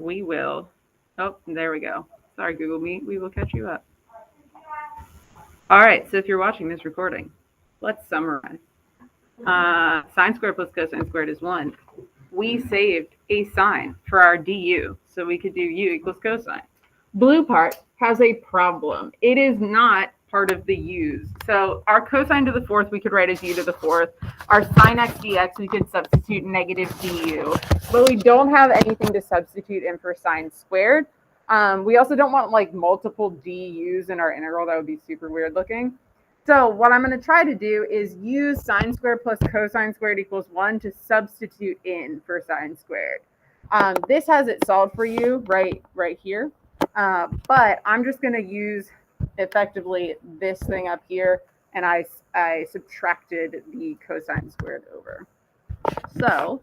we will. Oh, there we go. Sorry, Google Meet. We will catch you up. All right. So if you're watching this recording, let's summarize. Sine squared plus cosine squared is 1. We saved a sign for our du, so we could do u equals cosine. Blue part has a problem. It is not part of the u's. So our cosine to the fourth, we could write as u to the fourth. Our sine x dx, we could substitute negative du. But we don't have anything to substitute in for sine squared. We also don't want like multiple du's in our integral. That would be super weird looking. So what I'm going to try to do is use sine squared plus cosine squared equals 1 to substitute in for sine squared. This has it solved for you right here. But I'm just going to use effectively this thing up here, and I subtracted the cosine squared over. So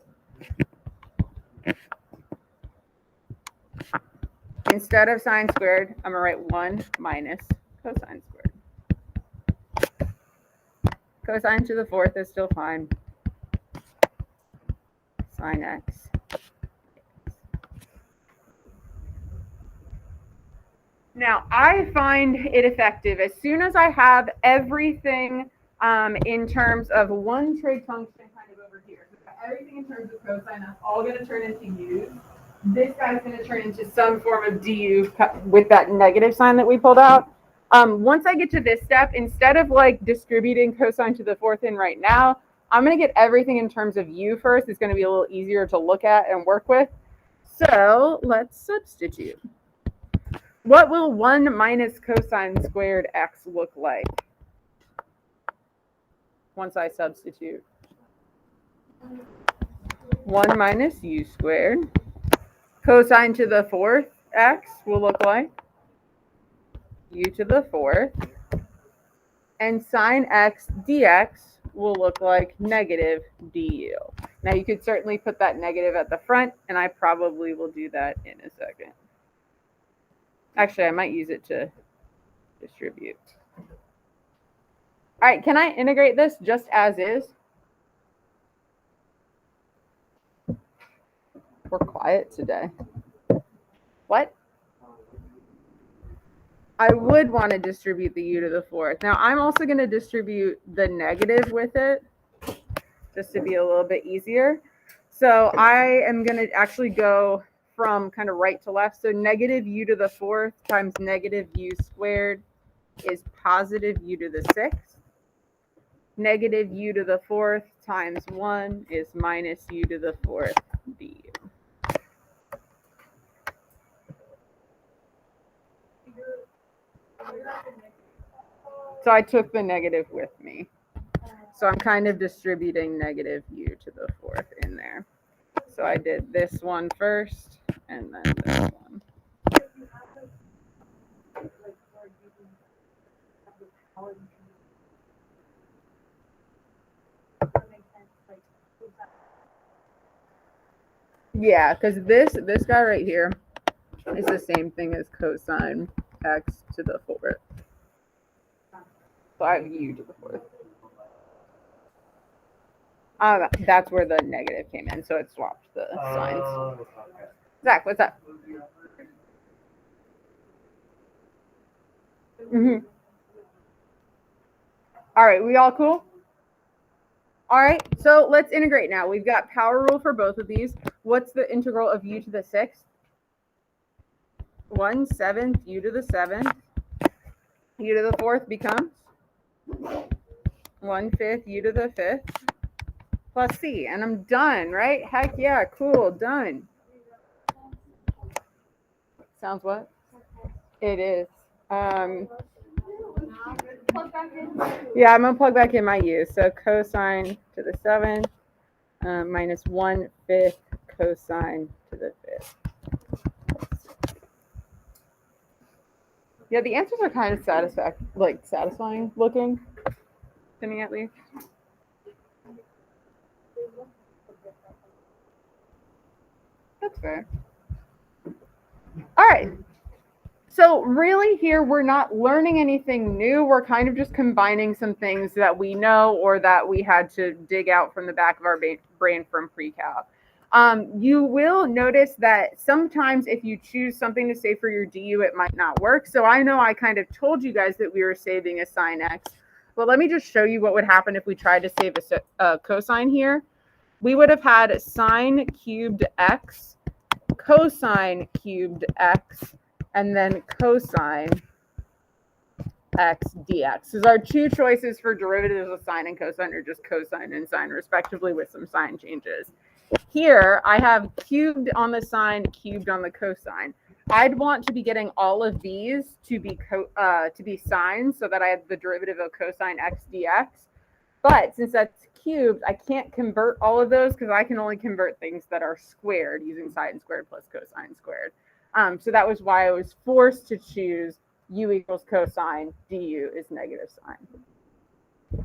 instead of sine squared, I'm going to write 1 minus cosine squared. Cosine to the fourth is still fine. Sine x. Now, I find it effective as soon as I have everything in terms of one trig function kind of over here. So everything in terms of cosine, that's all going to turn into u's. This guy's going to turn into some form of du with that negative sign that we pulled out. Once I get to this step, instead of like distributing cosine to the fourth in right now, I'm going to get everything in terms of u first. It's going to be a little easier to look at and work with. So let's substitute. What will 1 minus cosine squared x look like once I substitute? 1 minus u squared. Cosine to the fourth x will look like u to the fourth. And sine x dx will look like negative du. Now you could certainly put that negative at the front, and I probably will do that in a second. Actually, I might use it to distribute. All right, can I integrate this just as is? We're quiet today. What? I would want to distribute the u to the fourth. Now, I'm also going to distribute the negative with it, just to be a little bit easier. So I am going to actually go from kind of right to left. So negative u to the fourth times negative u squared is positive u to the sixth. Negative u to the fourth times 1 is minus u to the fourth du. So I took the negative with me. So I'm kind of distributing negative u to the fourth in there. So I did this one first, and then this one. Yeah, because this guy right here is the same thing as cosine x to the fourth. So I have u to the fourth. That's where the negative came in, so it swapped the signs. Zach, what's up? All right, we all cool? All right, so let's integrate now. We've got power rule for both of these. What's the integral of u to the sixth? 1/7 u to the seventh. U to the fourth becomes 1/5 u to the fifth plus c, and I'm done, right? Heck yeah, cool, done. Sounds what? It is. Yeah, I'm gonna plug back in my u. So cosine to the seventh minus 1/5 cosine to the fifth. Yeah, the answers are kind of satisfying looking to me, at least. That's fair. All right. So really here, we're not learning anything new. We're kind of just combining some things that we know or that we had to dig out from the back of our brain from pre-cal. You will notice that sometimes if you choose something to save for your du, it might not work. So I know I kind of told you guys that we were saving a sine x, but let me just show you what would happen if we tried to save a cosine here. We would have had sine cubed x, cosine cubed x, and then cosine x dx. Because our two choices for derivatives of sine and cosine are just cosine and sine respectively with some sign changes. Here I have cubed on the sine, cubed on the cosine. I'd want to be getting all of these to be sines so that I have the derivative of cosine x dx. But since that's cubed, I can't convert all of those because I can only convert things that are squared using sine squared plus cosine squared. So that was why I was forced to choose u equals cosine, du is negative sine.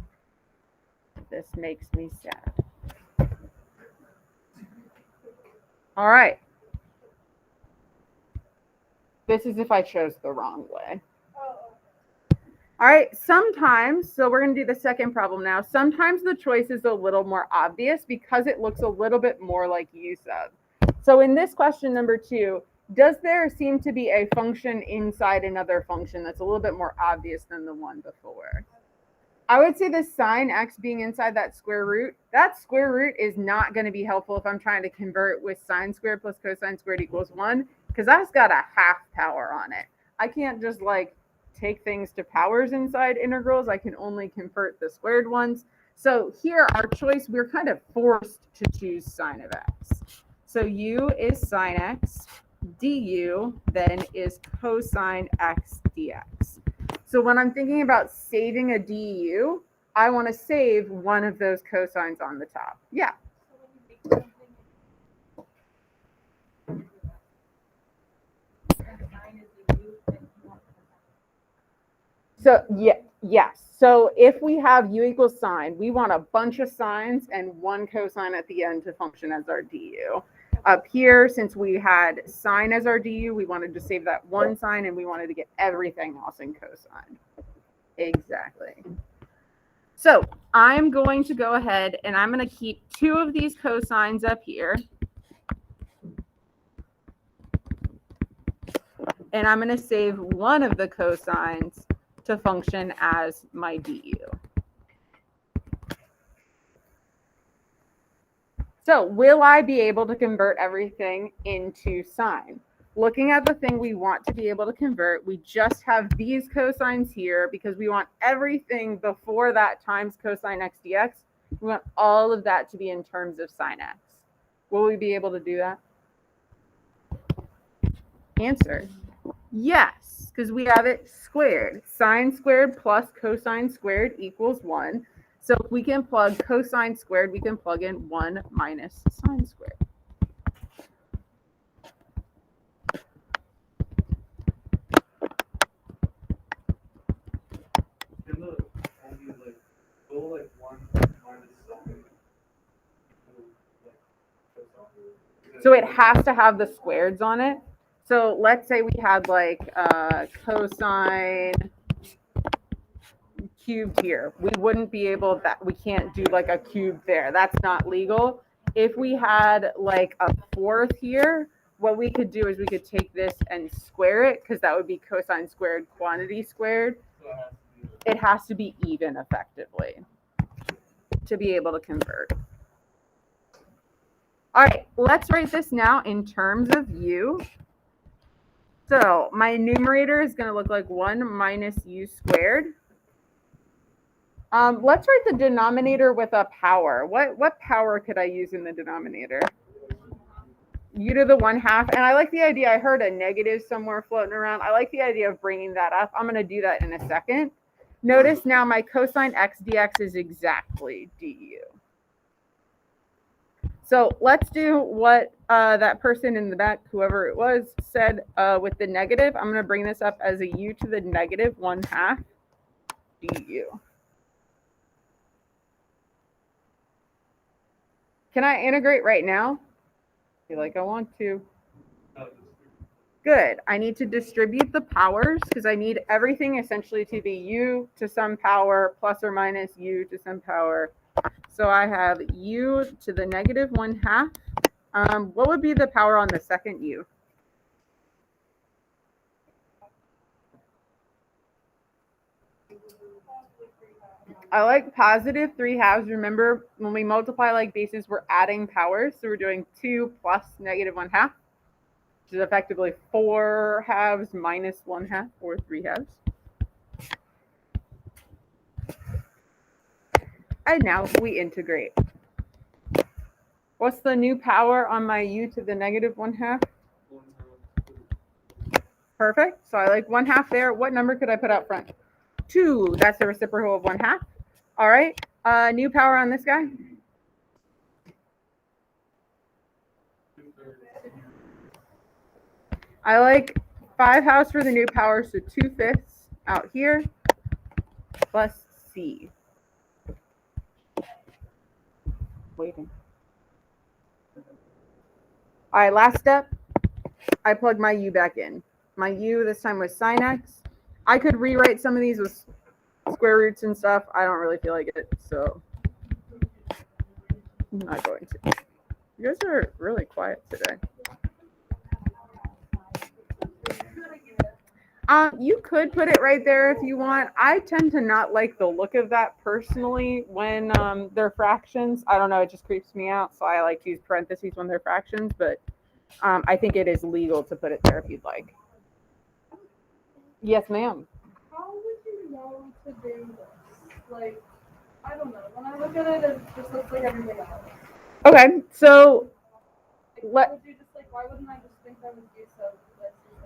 This makes me sad. All right. This is if I chose the wrong way. All right, sometimes, so we're going to do the second problem now. Sometimes the choice is a little more obvious because it looks a little bit more like u sub. So in this question number 2, does there seem to be a function inside another function that's a little bit more obvious than the one before? I would say the sine x being inside that square root is not going to be helpful if I'm trying to convert with sine squared plus cosine squared equals 1, because that's got a half power on it. I can't just like take things to powers inside integrals. I can only convert the squared ones. So here our choice, we're kind of forced to choose sine of x. So u is sine x, du then is cosine x dx. So when I'm thinking about saving a du, I want to save one of those cosines on the top. Yeah. So yes. So if we have u equals sine, we want a bunch of sines and one cosine at the end to function as our du. Up here, since we had sine as our du, we wanted to save that one sine and we wanted to get everything else in cosine. Exactly. So I'm going to go ahead and I'm going to keep 2 of these cosines up here. And I'm going to save one of the cosines to function as my du. So will I be able to convert everything into sine? Looking at the thing we want to be able to convert, we just have these cosines here because we want everything before that times cosine x dx. We want all of that to be in terms of sine x. Will we be able to do that? Answer, yes, because we have it squared. Sine squared plus cosine squared equals 1. So if we can plug cosine squared, we can plug in 1 minus sine squared. So it has to have the squareds on it. So let's say we had like cosine cubed here. We wouldn't be able that we can't do like a cube there. That's not legal. If we had like a fourth here, what we could do is we could take this and square it because that would be cosine squared quantity squared. It has to be even effectively to be able to convert. All right, let's write this now in terms of u. So my numerator is going to look like 1 minus u squared. Let's write the denominator with a power. What power could I use in the denominator? U to the 1/2. And I like the idea. I heard a negative somewhere floating around. I like the idea of bringing that up. I'm going to do that in a second. Notice now my cosine x dx is exactly du. So let's do what that person in the back, whoever it was, said with the negative. I'm going to bring this up as a u to the negative 1/2 du. Can I integrate right now? I feel like I want to. Good. I need to distribute the powers because I need everything essentially to be u to some power plus or minus u to some power. So I have u to the negative 1/2 What would be the power on the second u? I like positive 3/2. Remember, when we multiply like bases, we're adding powers. So we're doing 2 plus -1/2, which is effectively 4/2 minus 1/2, or 3/2. And now we integrate. What's the new power on my u to the -1/2? Perfect. So I like 1/2 there. What number could I put out front? 2. That's the reciprocal of 1/2. All right. New power on this guy? I like 5/2 for the new power, so 2/5 out here plus c. Waiting. All right, last step. I plug my u back in. My u this time was sine x. I could rewrite some of these with square roots and stuff. I don't really feel like it, so I'm not going to. You guys are really quiet today. You could put it right there if you want. I tend to not like the look of that personally when they're fractions. I don't know, it just creeps me out, so I like to use parentheses when they're fractions, but I think it is legal to put it there if you'd like. Yes, ma'am. How would you know to do this? Like, I don't know. When I look at it, it just looks like everything else. Okay, so why wouldn't I just think that was u sub?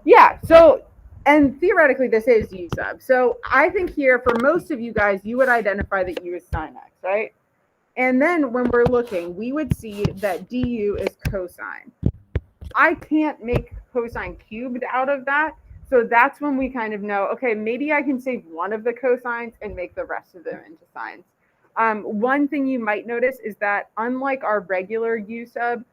Yeah, so, and theoretically this is u sub. So I think here, for most of you guys, you would identify that u is sine x, right? And then when we're looking, we would see that du is cosine. I can't make cosine cubed out of that. So that's when we kind of know, okay, maybe I can save one of the cosines and make the rest of them into sines. One thing you might notice is that unlike our regular u sub,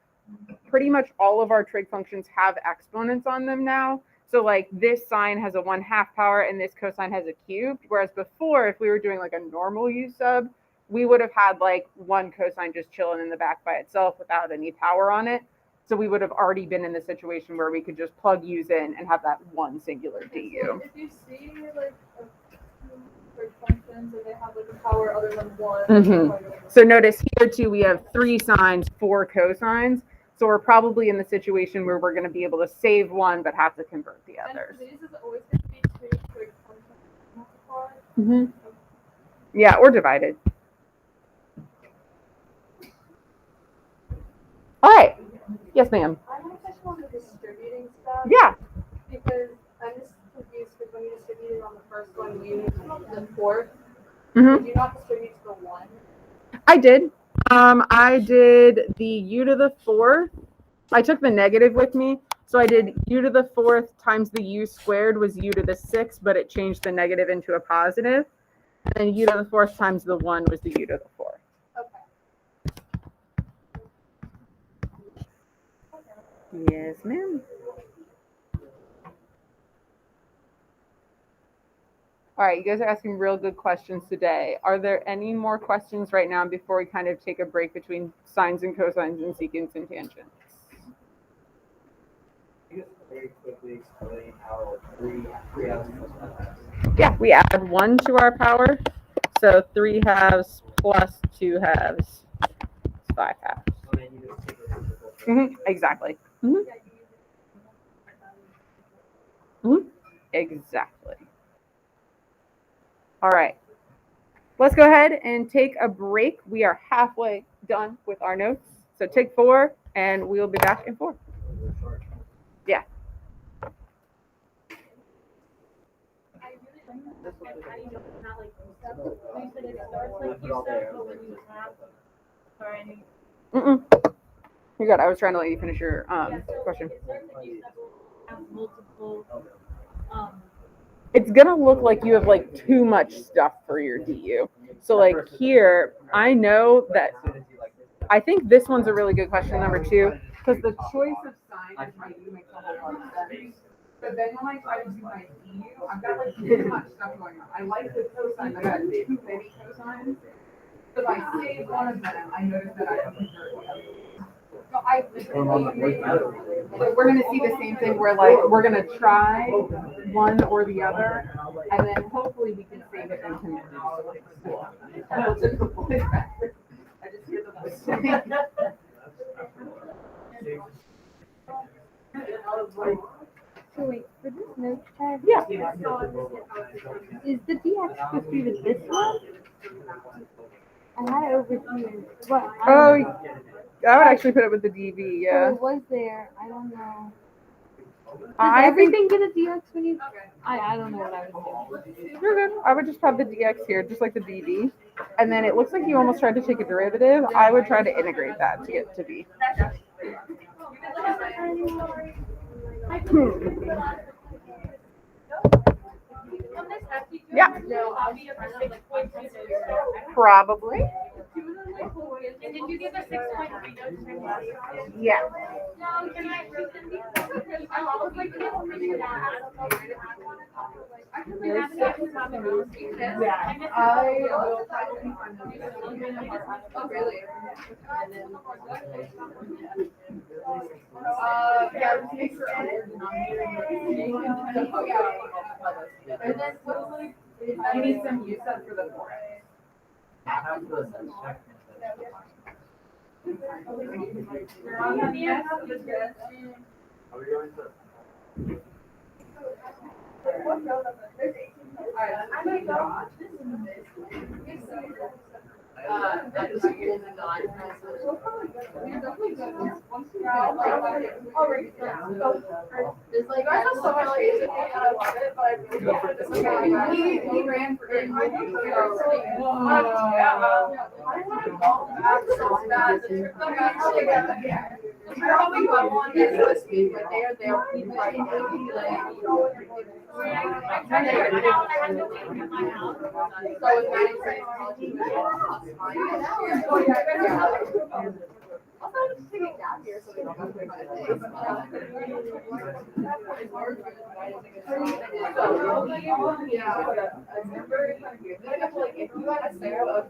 pretty much all of our trig functions have exponents on them now. So like this sine has a 1/2 power and this cosine has a cubed. Whereas before, if we were doing like a normal u sub, we would have had like one cosine just chilling in the back by itself without any power on it. So we would have already been in the situation where we could just plug u's in and have that one singular du. If you see like trig functions and they have like a power other than one. So notice here too, we have 3 sines, 4 cosines. So we're probably in the situation where we're going to be able to save one, but have to convert the others. And these is always going to be 2 trig functions multiplied? Yeah, or divided. All right. Yes, ma'am. I have a question on the distributing stuff. Yeah. Because I'm just confused because when you distributed on the first one, you used the 4th. Did you not distribute to the 1? I did. I did the u to the 4th. I took the negative with me. So I did u to the 4th times the u squared was u to the 6th, but it changed the negative into a positive. And then u to the 4th times the 1 was the u to the 4th. Okay. Yes, ma'am. All right, you guys are asking real good questions today. Are there any more questions right now before we kind of take a break between sines and cosines and secants and tangents? Can you just very quickly explain how 3 halves plus 1 halves? Yeah, we add 1 to our power. So 3 halves plus 2 halves is 5 halves. So then you just take it Exactly. Exactly. All right. Let's go ahead and take a break. We are halfway done with our notes. So take 4, and we'll be back in 4. Yeah. You're good. I was trying to let you finish your question. It's gonna look like you have like too much stuff for your du. So like here, I know that I think this one's a really good question, number 2, because the choice of sign as my u makes a whole lot of sense. But then when I try to do my du, I've got like too much stuff going on. I like the cosine, I got too many cosines. So if I save one of them, I notice that I have convert the other. We're going to see the same thing where, like, we're going to try one or the other, and then hopefully we can save it and can do school. I just hear the voice. So wait, for this note tag, Yeah. is the DX supposed to be with this one? I had it over here. What? Oh, I would actually put it with the DV, So yeah. it was there. I don't know. Does I think everything get a DX when you? I don't know what I was doing. you're good. I would just have the DX here, just like the DV. And then it looks like you almost tried to take a derivative. I would try to integrate that to get to V. Yeah. Probably. And did you give a 6.3 notes? Yeah. Can I shoot them? I was like, can't bring that. Yeah. Oh, really? And then you need some use up for the four. It's like, I have so much faith in it, and I love it, but I really hate this guy. He ran for it. I want to go back so bad. I probably go on this list, but they're people like, I tried to work it out, I had to wait in my house. so it's not exciting. Also, I'm just taking down here so they don't have to find it. Yeah, I remember like if you had a sale of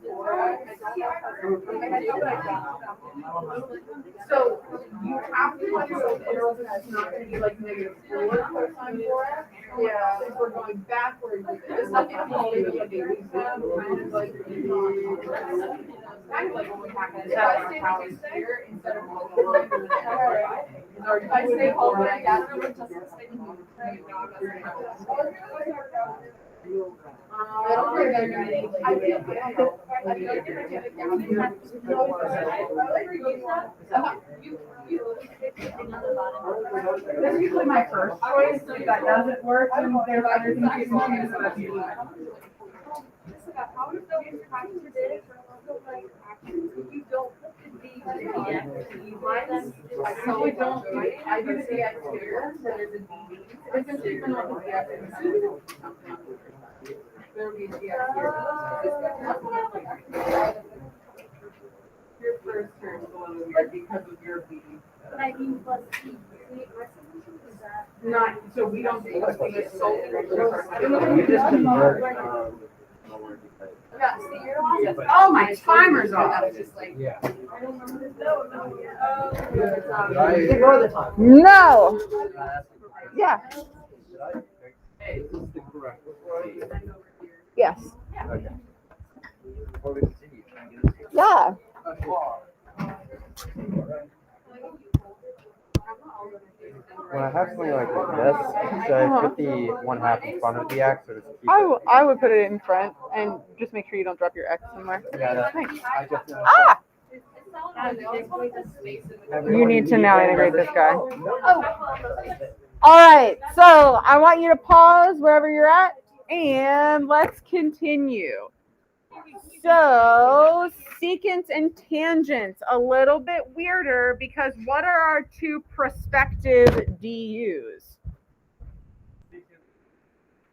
so you have to like so arrows that's not gonna be like negative 4 per time for it. Yeah. If we're going backwards, it's like if you like kind of like when we hack it. If I stay like here instead of or if I stay home like that, it would just stay home. I don't think they're gonna need like, I feel like if I get it down here. That's usually my first choice. If that doesn't work, then there's other things you can choose, so that's usually my first choice. So we don't, I do the DX here, so there's a DB. It's a treatment on the DX. There'll be a DX here. Your first turn is a little weird because of your B. But I mean, plus P. Is that? Not, so we don't do this solely. Yeah, see, you're awesome. Oh, my timer's off. That was just like. Yeah. No. Yeah. Hey, this is the correct. Yes. Okay. Before we continue, can I get this? Yeah. When I have something like this, should I put the 1/2 in front of the X or just keep it? I would put it in front and just make sure you don't drop your X somewhere. Yeah, that's Thanks. I just Ah! You need to now integrate this guy. All right, so I want you to pause wherever you're at and let's continue. So secants and tangents, a little bit weirder because what are our two prospective DUs?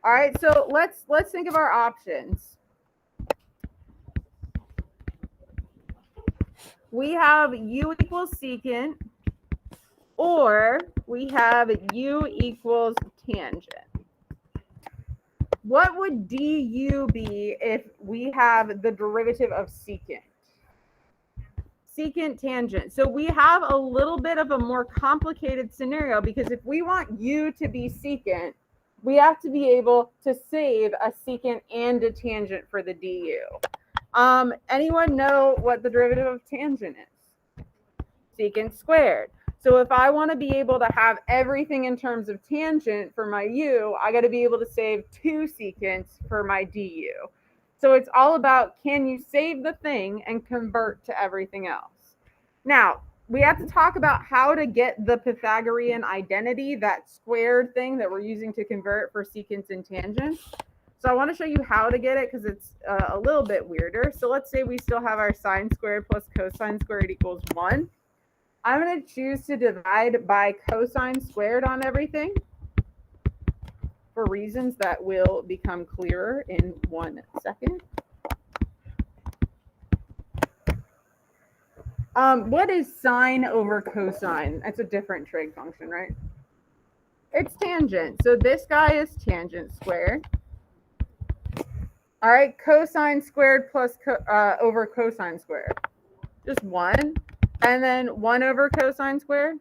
All right, so let's think of our options. We have U equals secant, or we have U equals tangent. What would du be if we have the derivative of secant? secant tangent. So we have a little bit of a more complicated scenario because if we want u to be secant, we have to be able to save a secant and a tangent for the du. Anyone know what the derivative of tangent is? Secant squared. So if I want to be able to have everything in terms of tangent for my u, I got to be able to save 2 secants for my du. So it's all about, can you save the thing and convert to everything else? Now, we have to talk about how to get the Pythagorean identity, that squared thing that we're using to convert for secants and tangents. So I want to show you how to get it because it's a little bit weirder. So let's say we still have our sine squared plus cosine squared equals 1. I'm going to choose to divide by cosine squared on everything for reasons that will become clearer in 1 second. What is sine over cosine? That's a different trig function, right? It's tangent. So this guy is tangent squared. All right, cosine squared plus over cosine squared. Just 1. And then 1 over cosine squared,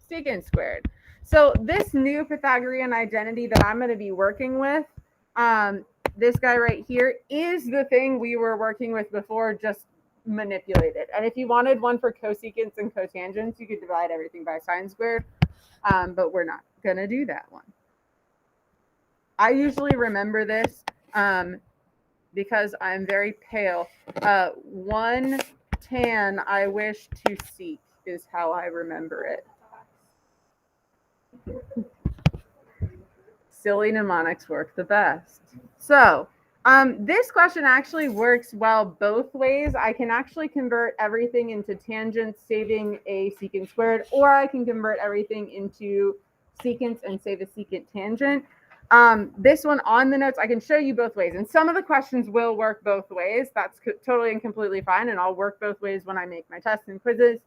secant squared. So this new Pythagorean identity that I'm going to be working with, this guy right here, is the thing we were working with before, just manipulated. And if you wanted one for cosecants and cotangents, you could divide everything by sine squared, but we're not going to do that one. I usually remember this because I'm very pale. 1 tan I wish to seek is how I remember it. Silly mnemonics work the best. So this question actually works well both ways. I can actually convert everything into tangents, saving a secant squared, or I can convert everything into secants and save a secant tangent. This one on the notes, I can show you both ways. And some of the questions will work both ways. That's totally and completely fine. And I'll work both ways when I make my tests and quizzes.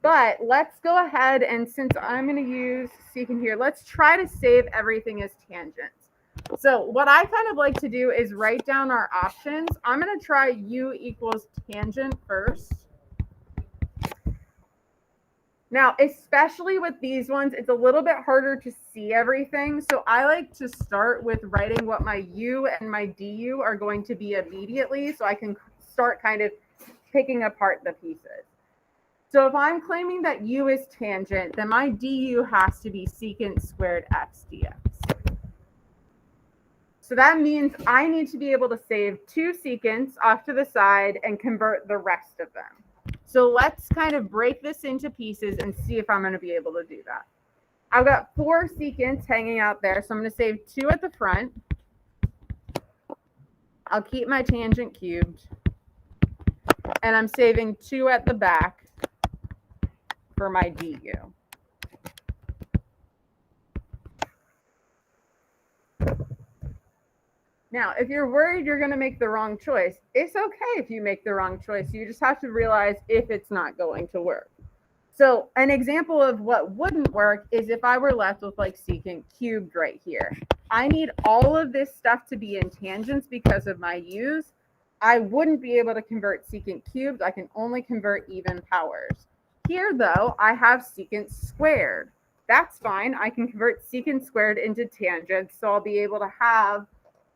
But let's go ahead, and since I'm going to use secant here, let's try to save everything as tangents. So what I kind of like to do is write down our options. I'm going to try u equals tangent first. Now, especially with these ones, it's a little bit harder to see everything. So I like to start with writing what my u and my du are going to be immediately, so I can start kind of picking apart the pieces. So if I'm claiming that u is tangent, then my du has to be secant squared x dx. So that means I need to be able to save 2 secants off to the side and convert the rest of them. So let's kind of break this into pieces and see if I'm going to be able to do that. I've got 4 secants hanging out there, so I'm going to save 2 at the front. I'll keep my tangent cubed. And I'm saving 2 at the back for my du. Now, if you're worried you're going to make the wrong choice, it's okay if you make the wrong choice. You just have to realize if it's not going to work. So an example of what wouldn't work is if I were left with like secant cubed right here. I need all of this stuff to be in tangents because of my u's. I wouldn't be able to convert secant cubed. I can only convert even powers. Here, though, I have secant squared. That's fine. I can convert secant squared into tangents, so I'll be able to have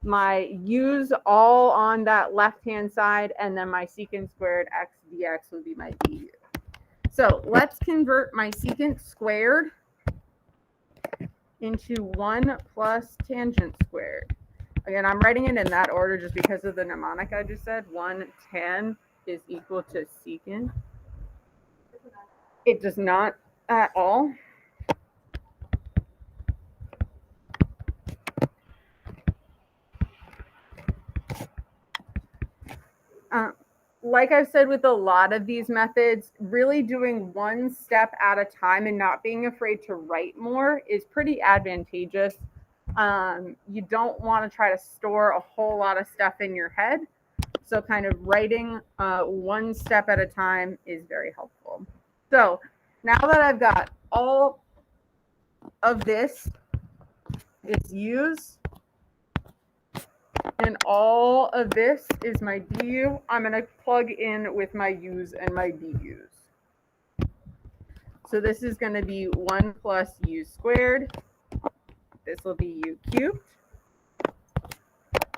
my u's all on that left-hand side, and then my secant squared x dx would be my du. So let's convert my secant squared into 1 plus tangent squared. Again, I'm writing it in that order just because of the mnemonic I just said. 1 tan is equal to secant. It does not at all. Like I've said with a lot of these methods, really doing one step at a time and not being afraid to write more is pretty advantageous. You don't want to try to store a whole lot of stuff in your head. So kind of writing one step at a time is very helpful. So now that I've got all of this, its u's, And all of this is my du. I'm going to plug in with my u's and my du's. So this is going to be 1 plus u squared. This will be u cubed.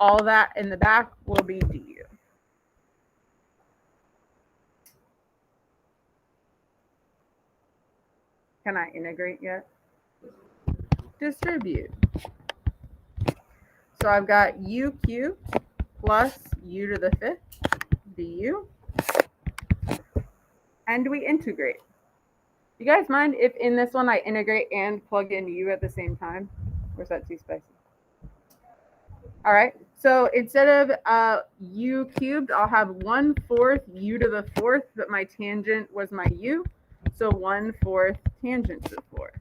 All that in the back will be du. Can I integrate yet? Distribute. So I've got u cubed plus u to the 5th du. And we integrate. You guys mind if in this one I integrate and plug in u at the same time? Or is that too spicy? All right. So instead of u cubed, I'll have 1/4 u to the 4th, but my tangent was my u. So 1/4 tangent to the 4th.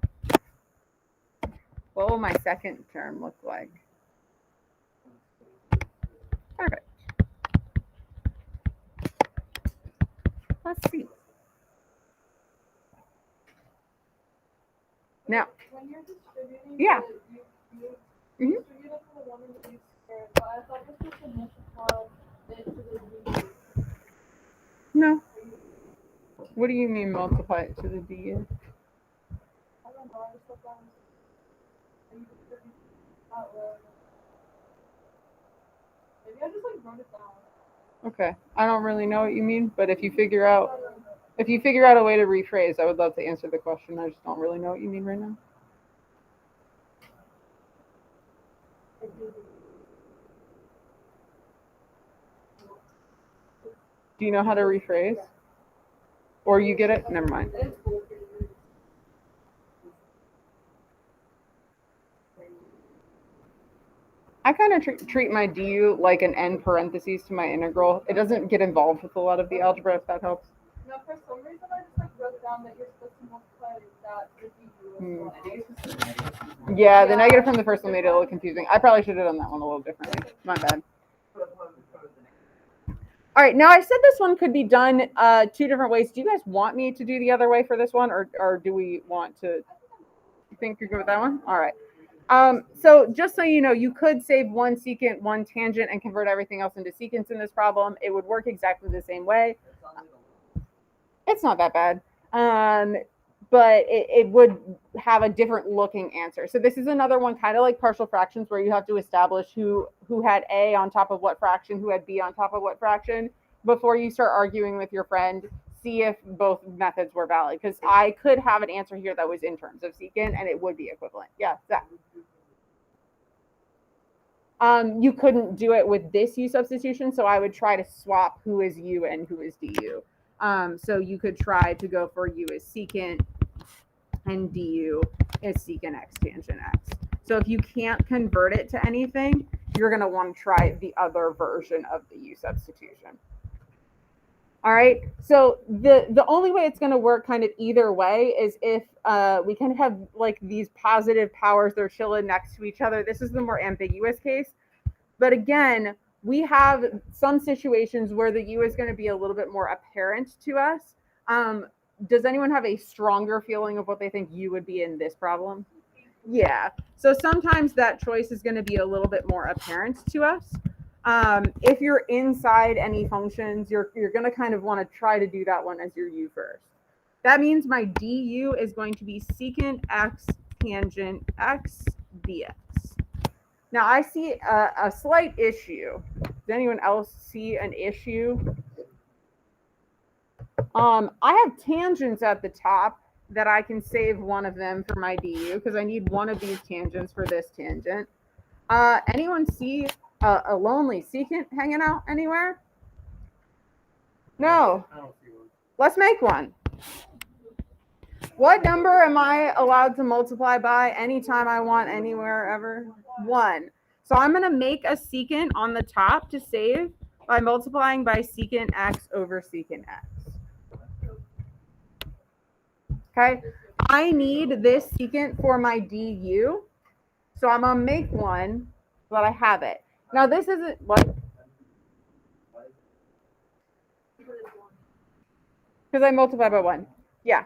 What will my second term look like? Perfect. Let's see. Now, When you're distributing, yeah. You distribute it to the 1 and the u squared, but I thought this was to multiply it to the du. No. What do you mean multiply it to the du? I don't know, I just thought that was, and you distribute that way. Maybe I just like wrote it down. Okay. I don't really know what you mean, but if you figure out a way to rephrase, I would love to answer the question. I just don't really know what you mean right now. Do you know how to rephrase? Or you get it? Never mind. I kind of treat my du like an end parentheses to my integral. It doesn't get involved with a lot of the algebra, if that helps. No, for some reason I just like wrote down that you're supposed to multiply that with the du as well. Yeah, the negative from the first one made it a little confusing. I probably should have done that one a little differently. My bad. All right, now I said this one could be done 2 different ways. Do you guys want me to do the other way for this one, or do we want to? You think you're good with that one? All right. So just so you know, you could save 1 secant, 1 tangent, and convert everything else into secants in this problem. It would work exactly the same way. It's not that bad, but it would have a different looking answer. So this is another one kind of like partial fractions where you have to establish who had A on top of what fraction, who had B on top of what fraction, before you start arguing with your friend. See if both methods were valid, because I could have an answer here that was in terms of secant and it would be equivalent. Yeah, Zach. You couldn't do it with this u substitution, so I would try to swap who is u and who is du. So you could try to go for u is secant and du is secant x tangent x. So if you can't convert it to anything, you're going to want to try the other version of the u substitution. All right, so the only way it's going to work kind of either way is if we kind of have like these positive powers, they're chilling next to each other. This is the more ambiguous case. But again, we have some situations where the u is going to be a little bit more apparent to us. Does anyone have a stronger feeling of what they think u would be in this problem? Yeah, so sometimes that choice is going to be a little bit more apparent to us. If you're inside any functions, you're going to kind of want to try to do that one as your u first. That means my du is going to be secant x tangent x dx. Now I see a slight issue. Does anyone else see an issue? I have tangents at the top that I can save one of them for my du because I need one of these tangents for this tangent. Anyone see a lonely secant hanging out anywhere? No. Let's make one. What number am I allowed to multiply by anytime I want, anywhere, ever? 1. So I'm going to make a secant on the top to save by multiplying by secant x over secant x. Okay, I need this secant for my du, so I'm going to make one so that I have it. Now this isn't what? Because I multiply by 1. Yeah.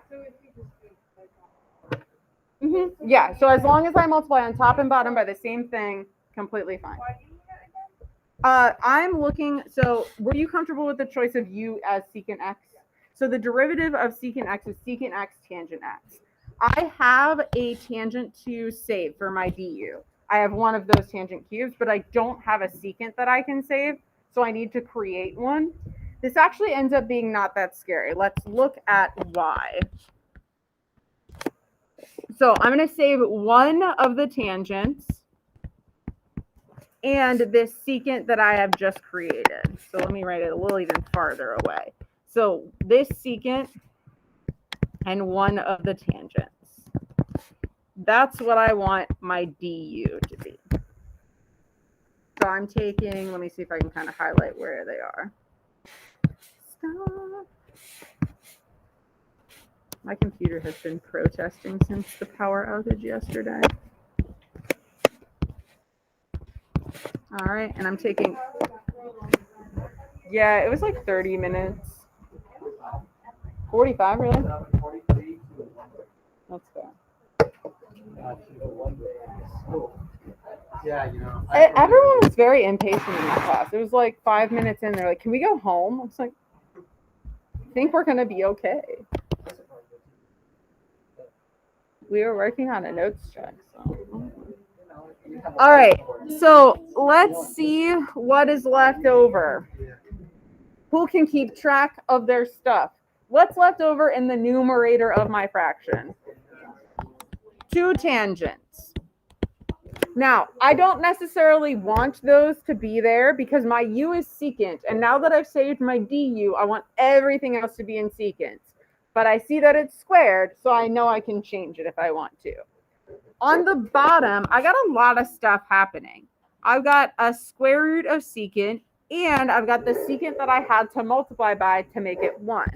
Yeah, so as long as I multiply on top and bottom by the same thing, completely fine. I'm looking, so were you comfortable with the choice of u as secant x? So the derivative of secant x is secant x tangent x. I have a tangent to save for my du. I have one of those tangent cubes, but I don't have a secant that I can save, so I need to create one. This actually ends up being not that scary. Let's look at why. So I'm going to save one of the tangents and this secant that I have just created. So let me write it a little even farther away. So this secant and one of the tangents. That's what I want my du to be. So I'm taking, let me see if I can kind of highlight where they are. Stop. My computer has been protesting since the power outage yesterday. All right, and I'm taking, yeah, it was like 30 minutes. 45, really? That's fair. Yeah, you know. Everyone was very impatient in my class. It was like 5 minutes in, they're like, can we go home? I was like, I think we're going to be okay. We were working on a notes check. So. All right, so let's see what is left over. Who can keep track of their stuff? What's left over in the numerator of my fraction? 2 tangents. Now, I don't necessarily want those to be there because my u is secant. And now that I've saved my du, I want everything else to be in secant. But I see that it's squared, so I know I can change it if I want to. On the bottom, I got a lot of stuff happening. I've got a square root of secant, and I've got the secant that I had to multiply by to make it 1.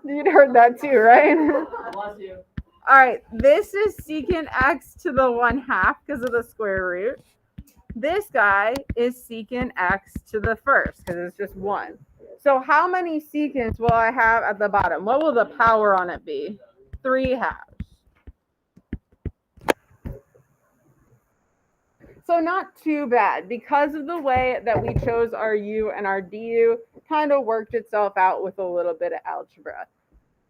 You'd heard that too, right? All right, this is secant x to the 1/2 because of the square root. This guy is secant x to the first because it's just 1. So how many secants will I have at the bottom? What will the power on it be? 3/2. So not too bad because of the way that we chose our u and our du, kind of worked itself out with a little bit of algebra.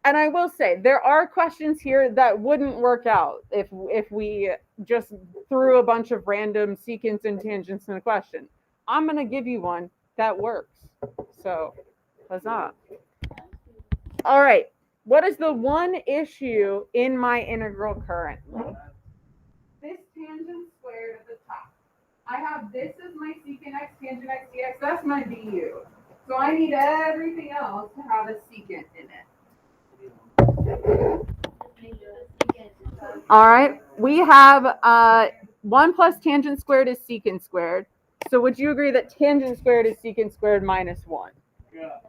And I will say there are questions here that wouldn't work out if we just threw a bunch of random secants and tangents in a question. I'm going to give you one that works. So, huzzah. All right. What is the one issue in my integral currently? This tangent squared at the top. I have this as my secant x, tangent x, dx. That's my du. So I need everything else to have a secant in it. All right. We have 1 plus tangent squared is secant squared. So would you agree that tangent squared is secant squared minus 1? Yeah.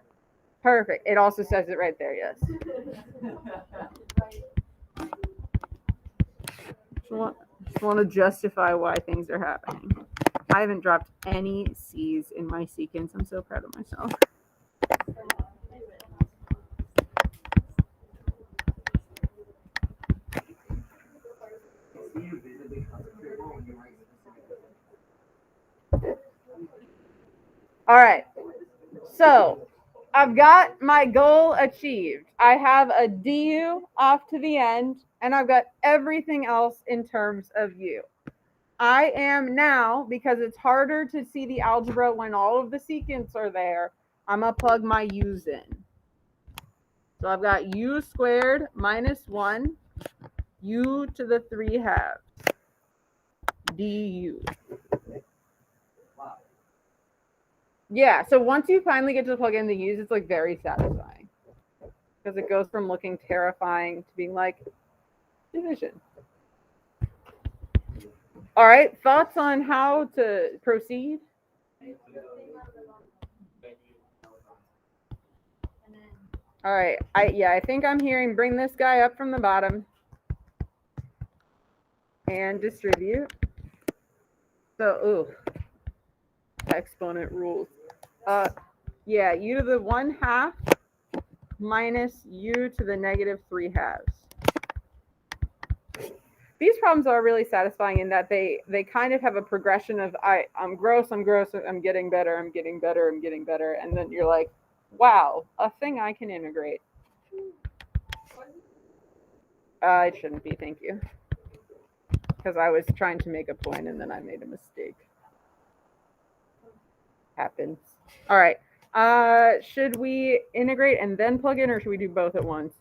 Perfect. It also says it right there, yes. Just want to justify why things are happening. I haven't dropped any C's in my secants. I'm so proud of myself. All right. So I've got my goal achieved. I have a du off to the end, and I've got everything else in terms of u. I am now, because it's harder to see the algebra when all of the secants are there, I'm going to plug my u's in. So I've got u squared minus 1, u to the 3/2 du. Yeah, so once you finally get to plug in the u's, it's like very satisfying. Because it goes from looking terrifying to being like division. All right, thoughts on how to proceed? All right, I think I'm hearing bring this guy up from the bottom and distribute. So, exponent rules. Yeah, u to the 1/2 minus u to the negative 3/2. these problems are really satisfying in that they kind of have a progression of I'm gross, I'm getting better, I'm getting better, I'm getting better, and then you're like, wow, a thing I can integrate. It shouldn't be, thank you. Because I was trying to make a point and then I made a mistake. Happens. All right. Should we integrate and then plug in, or should we do both at once?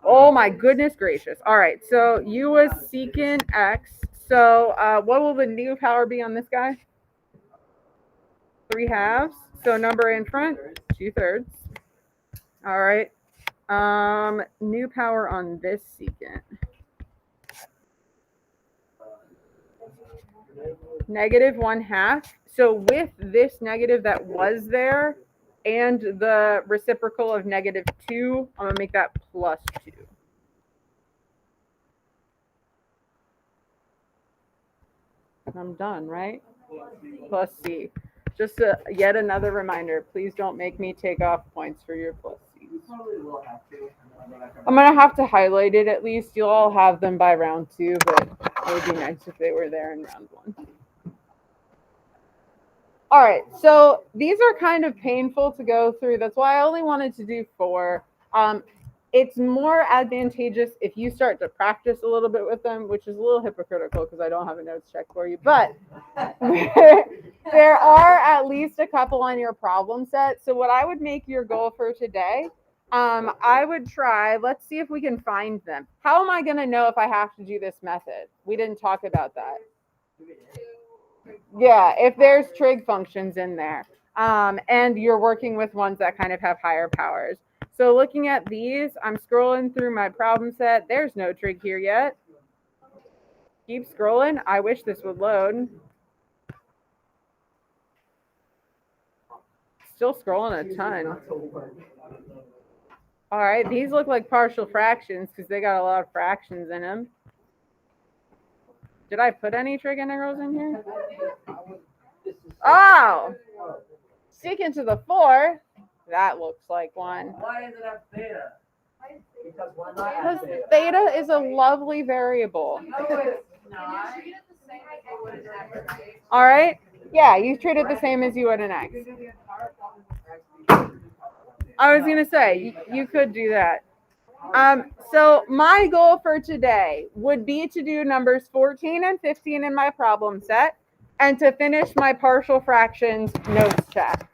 Oh my goodness gracious. All right. So U was secant X. So what will the new power be on this guy? 3/2. So number in front, 2/3. All right. New power on this secant. -1/2. So with this negative that was there and the reciprocal of -2, I'm going to make that +2. I'm done, right? Plus C. Just yet another reminder, please don't make me take off points for your plus C's. I'm going to have to highlight it at least. You'll all have them by round 2, but it would be nice if they were there in round 1. All right, so these are kind of painful to go through. That's why I only wanted to do 4. It's more advantageous if you start to practice a little bit with them, which is a little hypocritical because I don't have a notes check for you. But there are at least a couple on your problem set. So what I would make your goal for today, I would try, let's see if we can find them. How am I going to know if I have to do this method? We didn't talk about that. Yeah, if there's trig functions in there, and you're working with ones that kind of have higher powers. So looking at these, I'm scrolling through my problem set. There's no trig here yet. Keep scrolling. I wish this would load. Still scrolling a ton. All right, these look like partial fractions because they got a lot of fractions in them. Did I put any trig integrals in here? Oh! Secant to the 4. That looks like one. Why is it at theta? Because theta is a lovely variable. All right? Yeah, you treat it the same as you would an X. I was going to say, you could do that. So my goal for today would be to do numbers 14 and 15 in my problem set and to finish my partial fractions notes check.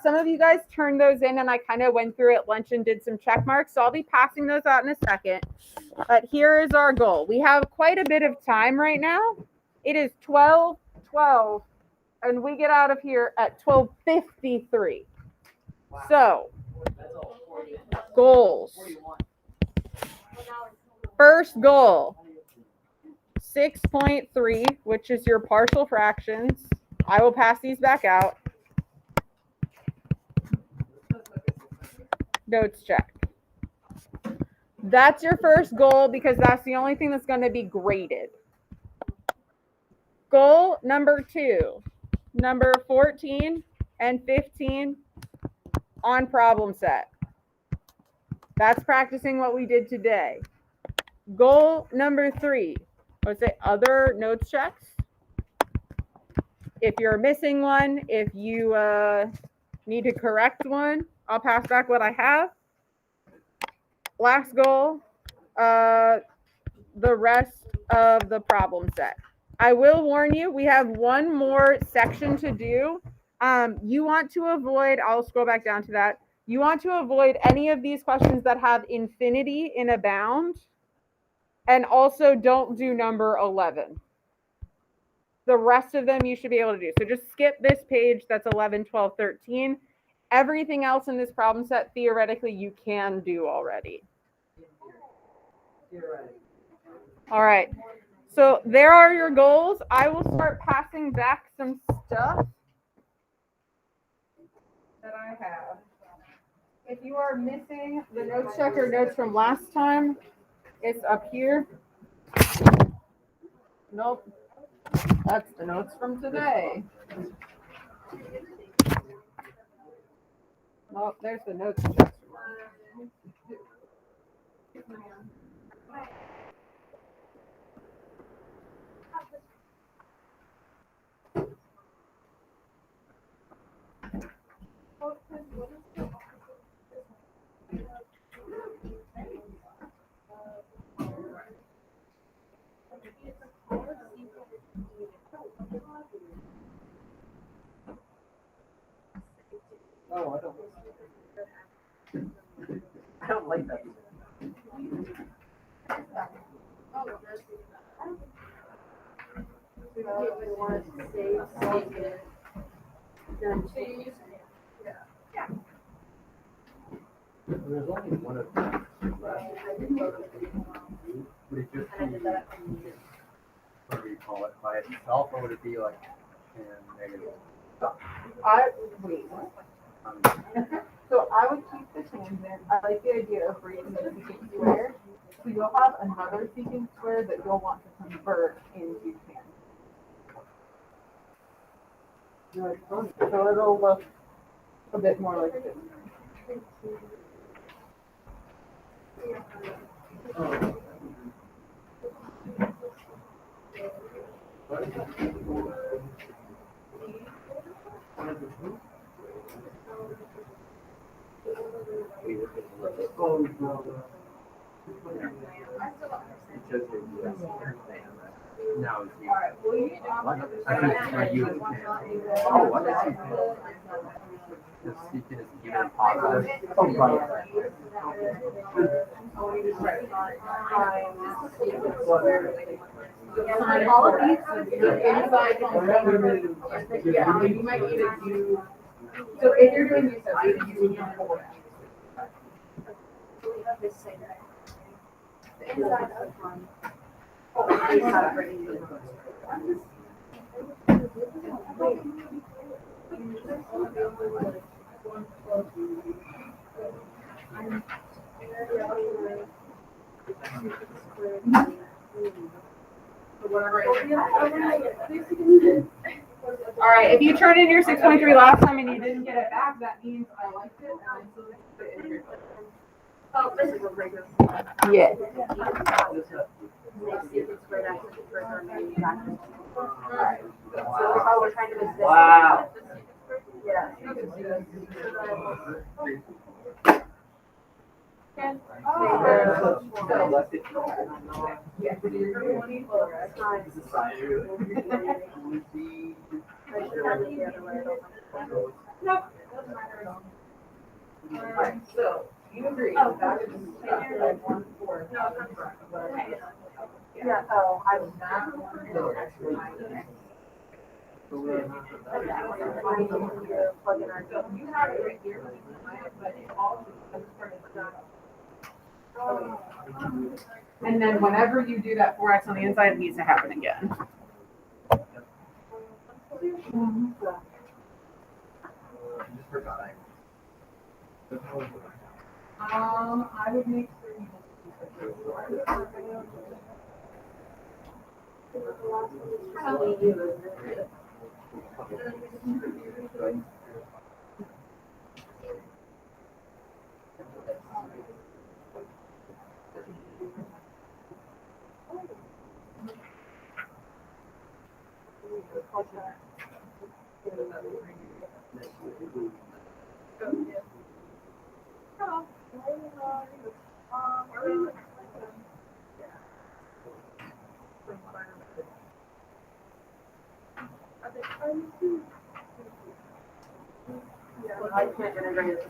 Some of you guys turned those in and I kind of went through at lunch and did some check marks. So I'll be passing those out in a second. But here is our goal. We have quite a bit of time right now. It is 12:12 and we get out of here at 12:53. So goals. First goal, 6.3, which is your partial fractions. I will pass these back out. Notes check. That's your first goal because that's the only thing that's going to be graded. Goal number 2, number 14 and 15 on problem set. That's practicing what we did today. Goal number 3, let's say other notes checks. If you're missing one, if you need to correct one, I'll pass back what I have. Last goal, the rest of the problem set. I will warn you, we have one more section to do. You want to avoid, I'll scroll back down to that. You want to avoid any of these questions that have infinity in a bound. And also don't do number 11. The rest of them you should be able to do. So just skip this page that's 11, 12, 13. Everything else in this problem set, theoretically, you can do already. All right. So there are your goals. I will start passing back some stuff that I have. If you are missing the notes check or notes from last time, it's up here. Nope. That's the notes from today. Nope, there's the notes check. No, I don't like that. There's only one of them. Would it just be, what do you call it, by itself, or would it be like negative? Wait. Um, So I would keep the tangent. I like the idea of breaking the secant square. So you'll have another secant square that you'll want to convert into tangent. So it'll look a bit more like this. Now it's you. I think for you. Oh, what is he? The secant is even positive. Oh, right. All of these, inside, yeah, you might need to do, so if you're doing these, you need to four. The inside of one. All right, if you turned in your 6.3 last time and you didn't get it back, that means I liked it and I still put it in your. Oh, this is a regular. Yeah. Alright. So how we're trying to miss this. Wow. Yeah. Alright, so you agree that is like 1/4. Yeah, oh, I was not. Plug in our. You have it right here, but it all is part of the. And then whenever you do that 4x on the inside, it needs to happen again. I would make sure you. I can't integrate it.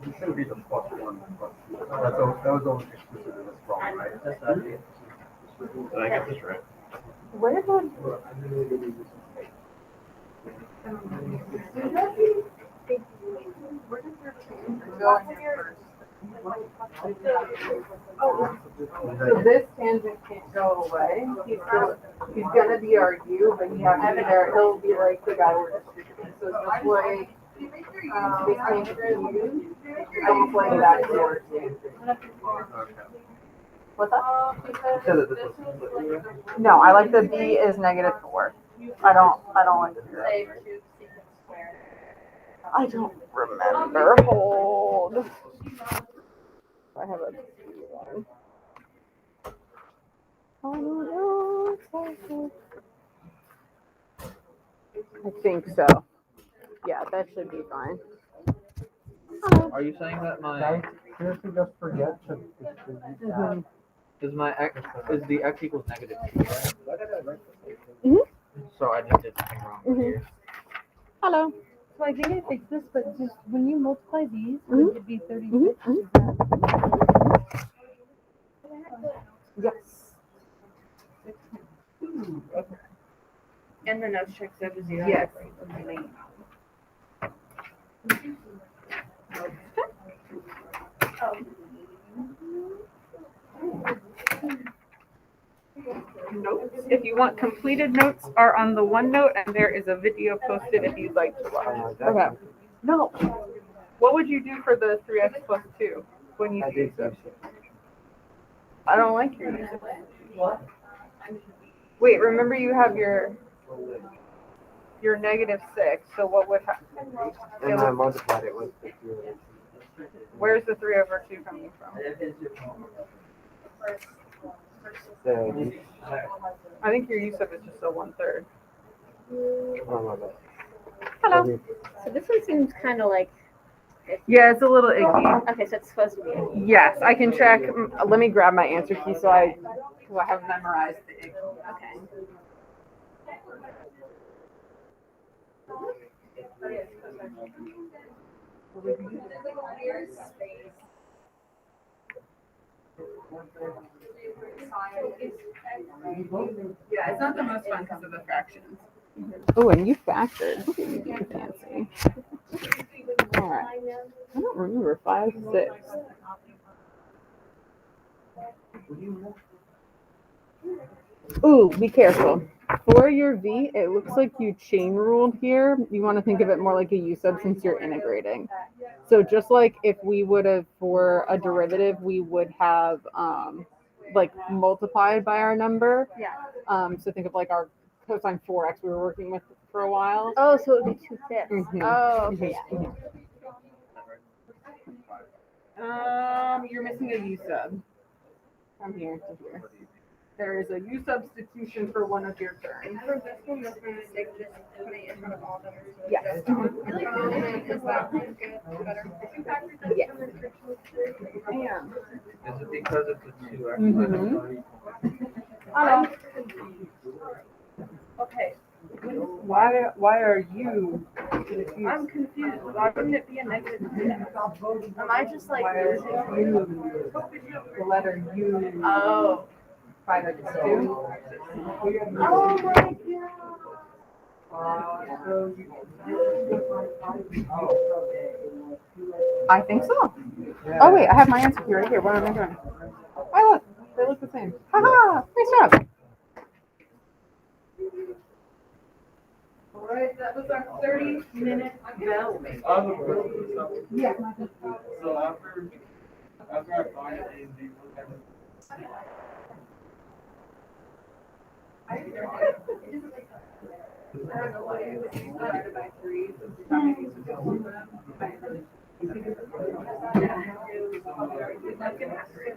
You should be the plus one. That was only exclusive of this problem, right? That's not it. Did I get this right? Where did? Go in here first. So this tangent can't go away. He's gonna be our U, but he has to be there. He'll be like the guy we're distributing. So it's just like this tangent U. I'm playing that forward. Okay. What's that? You said that this was completely right? No, I like the B is -4. I don't like the zero. Say two secant square. I don't remember. Hold. I have a B one. I don't know. I think so. Yeah, that should be fine. Are you saying that Guys, seriously, just forget to Mhm. is the x equals -2? Mhm. So I just did something wrong Mhm. here. Hello. So I think I fixed this, but just when you multiply these, Mhm. would it be 36? Mhm. Is that- Yes. And the notes check 70. Yes. Notes. If you want completed notes, are on the OneNote, and there is a video posted if you'd like to watch. Okay. No. What would you do for the 3x plus 2 when you I do did so? use it. I don't like your use of Wait, remember you have your -6, so what would happen? And I multiplied it with the 3. Where's the 3/2 coming from? The I think your use of is just a 1/3. oh my bad. Hello. So this one seems kind of like, Yeah, it's a little icky. okay, so it's supposed to be. Yes, I can check. Let me grab my answer key so I have memorized the icky. Okay. Yeah, it's not the most fun because of the fractions. Oh, and you factored. Fancy. All right. I don't remember 5, 6. Ooh, be careful. For your V, it looks like you chain ruled here. You want to think of it more like a U sub since you're integrating. So just like if we would have, for a derivative, we would have like multiplied by our number. Yeah. So think of like our cosine 4x we were working with for a while. Oh, so it would be 2/5. Mhm. Oh, okay. You're missing a U sub. From here to here. There is a U substitution for one of your terms. For this one, this one is like just putting it in front of all numbers. Yes. Is that good? Better? Yes. Is it because it's a 2x? Mhm. Hello. Okay. Why are you confused? I'm confused. Why wouldn't it be a -2? Am I just like Why are losing? you the letter U? Oh. 5x2? Oh my god. I think so. Oh wait, I have my answer key right here. What am I doing? Oh look, they look the same. Haha! Nice job. Alright, that was our 30-minute bell. Yeah. So after I find it, they look at it. I don't know why it was divided by 3. So it's probably used to go on that.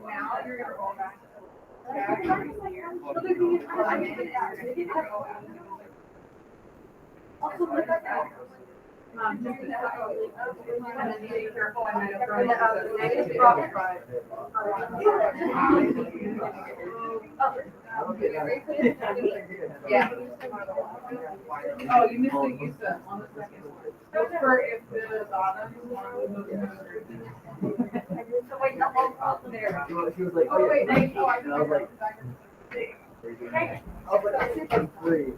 Now you're gonna roll back. Just and then be careful, I might have thrown negative profit. Yeah. Oh, you missed the use of on the second one. Look for if the bottom one. So wait, the whole problem there. She was like, Oh, wait, thank oh, I And I was like, I'm free.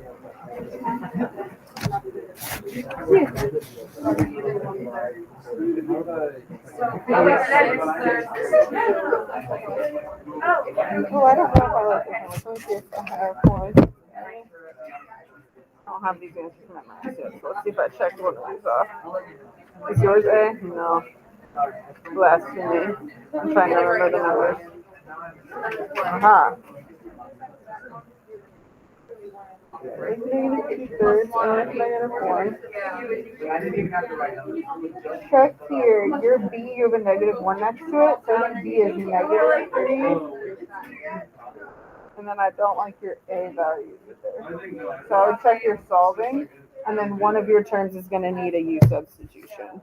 Oh, I don't know if I like this one. Let me see if I have one. I don't have these answers memorized yet, so let's see if I checked one of these off. Is yours A? No. Last to me. I'm trying to remember the numbers. Aha. -2/3, Check here. Your B, you have a -1 next to it, so B is -3. And then I don't like your A values either. So I would check your solving, and then one of your terms is going to need a U substitution.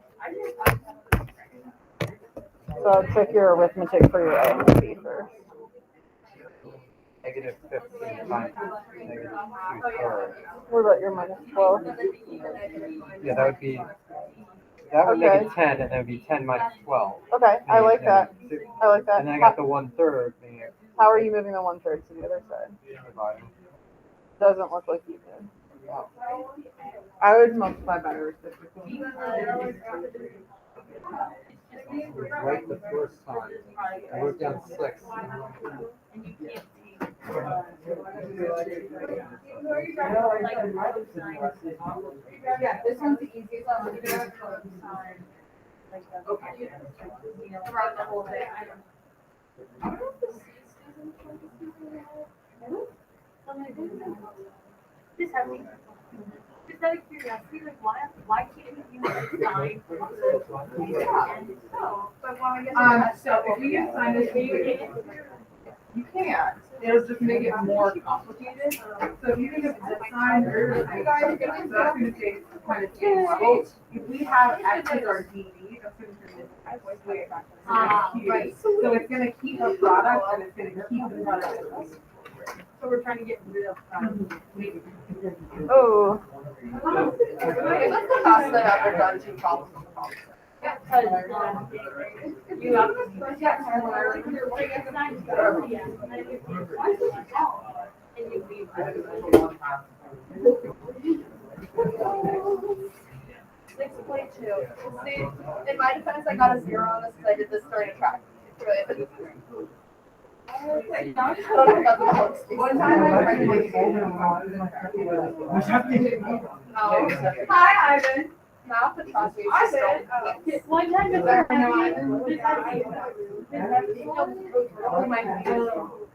So I'll check your arithmetic for your A and B first. negative 15 times negative 2/3. What about your minus 12? Yeah, that would make Okay. it 10, and that would be 10 minus 12. Okay, I like that. I like that. And then I got the 1/3 being How are you moving the 1/3 to the other side? divided. Doesn't look like you did. I would multiply by reciprocal. Right the first time. I wrote down 6. Yeah, this one's the easiest one. Okay. Throughout the whole day. Just having, just out of curiosity, like why can't you design? So if we assign this to you can't. It'll just make it more complicated. So if you think of this sign, so that's going to take kind of two levels. If we have X as our DD, that's going to turn into X way back to the right. So it's going to keep a product and it's going to keep the product. So we're trying to get rid of. Oh. What's the cost that ever done to problems? Because you have to get more like your work assigned to yeah. And you leave. Explain too. See, in my defense, I got a 0 on this because I did this during a track. But one time I Hi, Ivan. Not the trust me. One time it's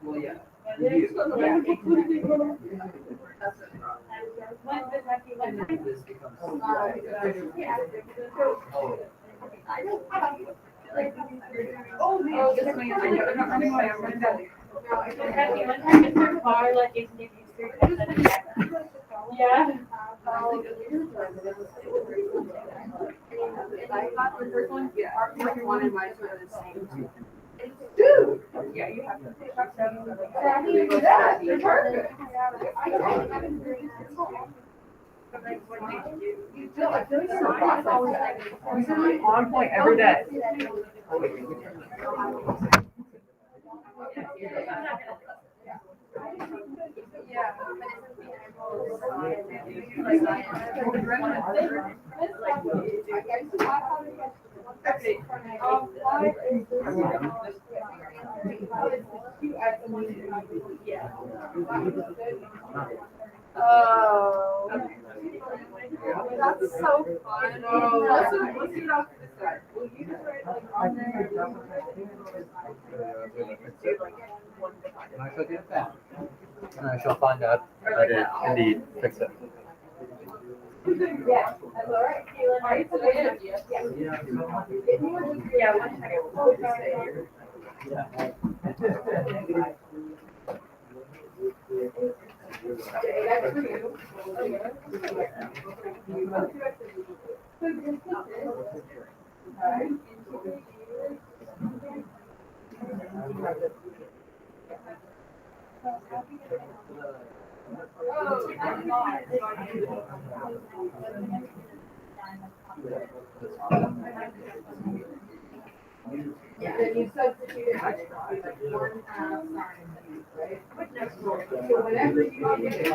Well, yeah. This becomes. Oh, this is one time it's their car, like it's maybe yeah. I got the first one. Yeah, our second one and mine are the same. Dude! Yeah, you have to pick up seven. They're perfect. I feel like you're On point every day. Oh, that's so fun. Let's do it off to the side. Will you just write like on there? And I shall get that. And I shall find out if I did indeed fix it. Yeah, that's all right. Are you familiar? Yes. Yeah, one second. Yeah, then you substituted one sign, right? So whenever you get it,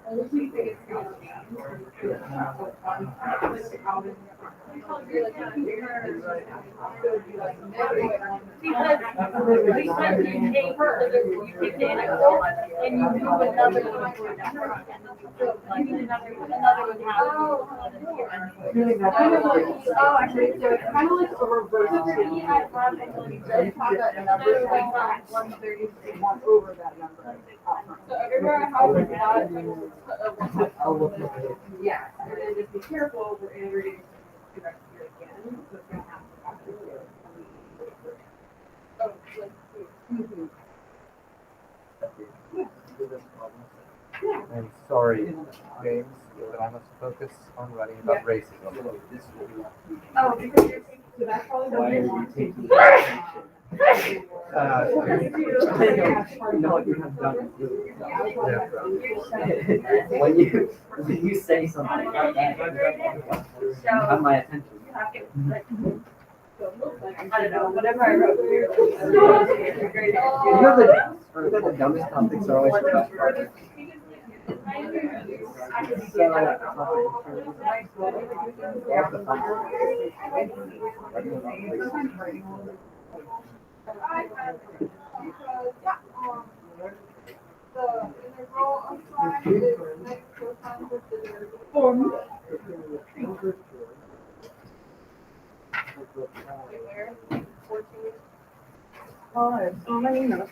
only thing is going Because we send you paper, you take the integral, and you do another one. So you need another one Oh, actually, so it's kind of like a reverse. Just have that number like 130 over that number. So everywhere I have that, I'll look at it. yeah, and then just be careful, we're integrating the rest of it again, so it's gonna have to happen here. Oh, I'm sorry, James, but I must focus on writing about racism. Oh, because you're, so that's probably Why what are you you want to taking? do. No, you have done it. When you say something like that, have my attention. I don't know, whatever I wrote. The dumbest topics are always first. Oh, I have so many notes.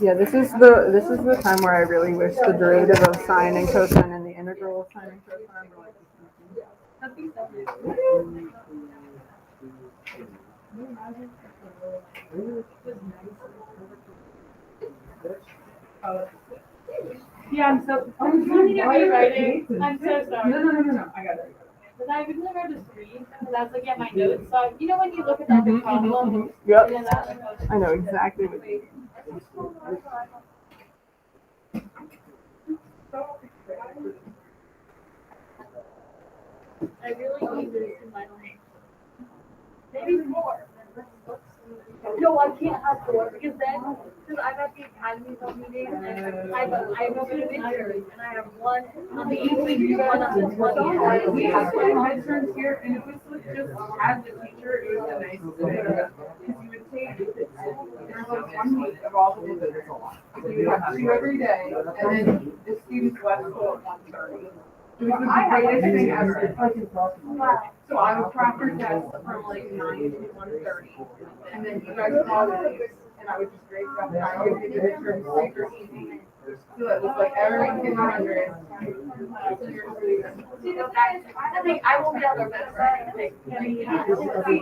Yeah, this is the time where I really wish the derivative of sine and cosine and the integral of sine and cosine were like the same thing. Yeah, I'm so rewriting. I'm so sorry. No. I got it. But I really wrote a screen, because I was looking at my notes. So you know when you look at the other problem, Yep. and then that one goes. I know exactly what you mean. I really need this in my life. Maybe 4. No, I can't have 4 because I'm at the academy meeting and I have a midterm and I have one on the 18th, one on the 20th. We have some midterms here, and if this was just as a teacher, it was a nice thing. Because you would take, there's like 1 week of all the visitors. So you would have 2 every day, and then the students left school at 1:30. It was the greatest thing ever. So I would proctor tests from like 9 to 1:30, and then you guys would all do, and I would just grade stuff, and I would get the midterms super easy. So it was like everyone getting 100. I think I won't be able to remember anything. See, it would be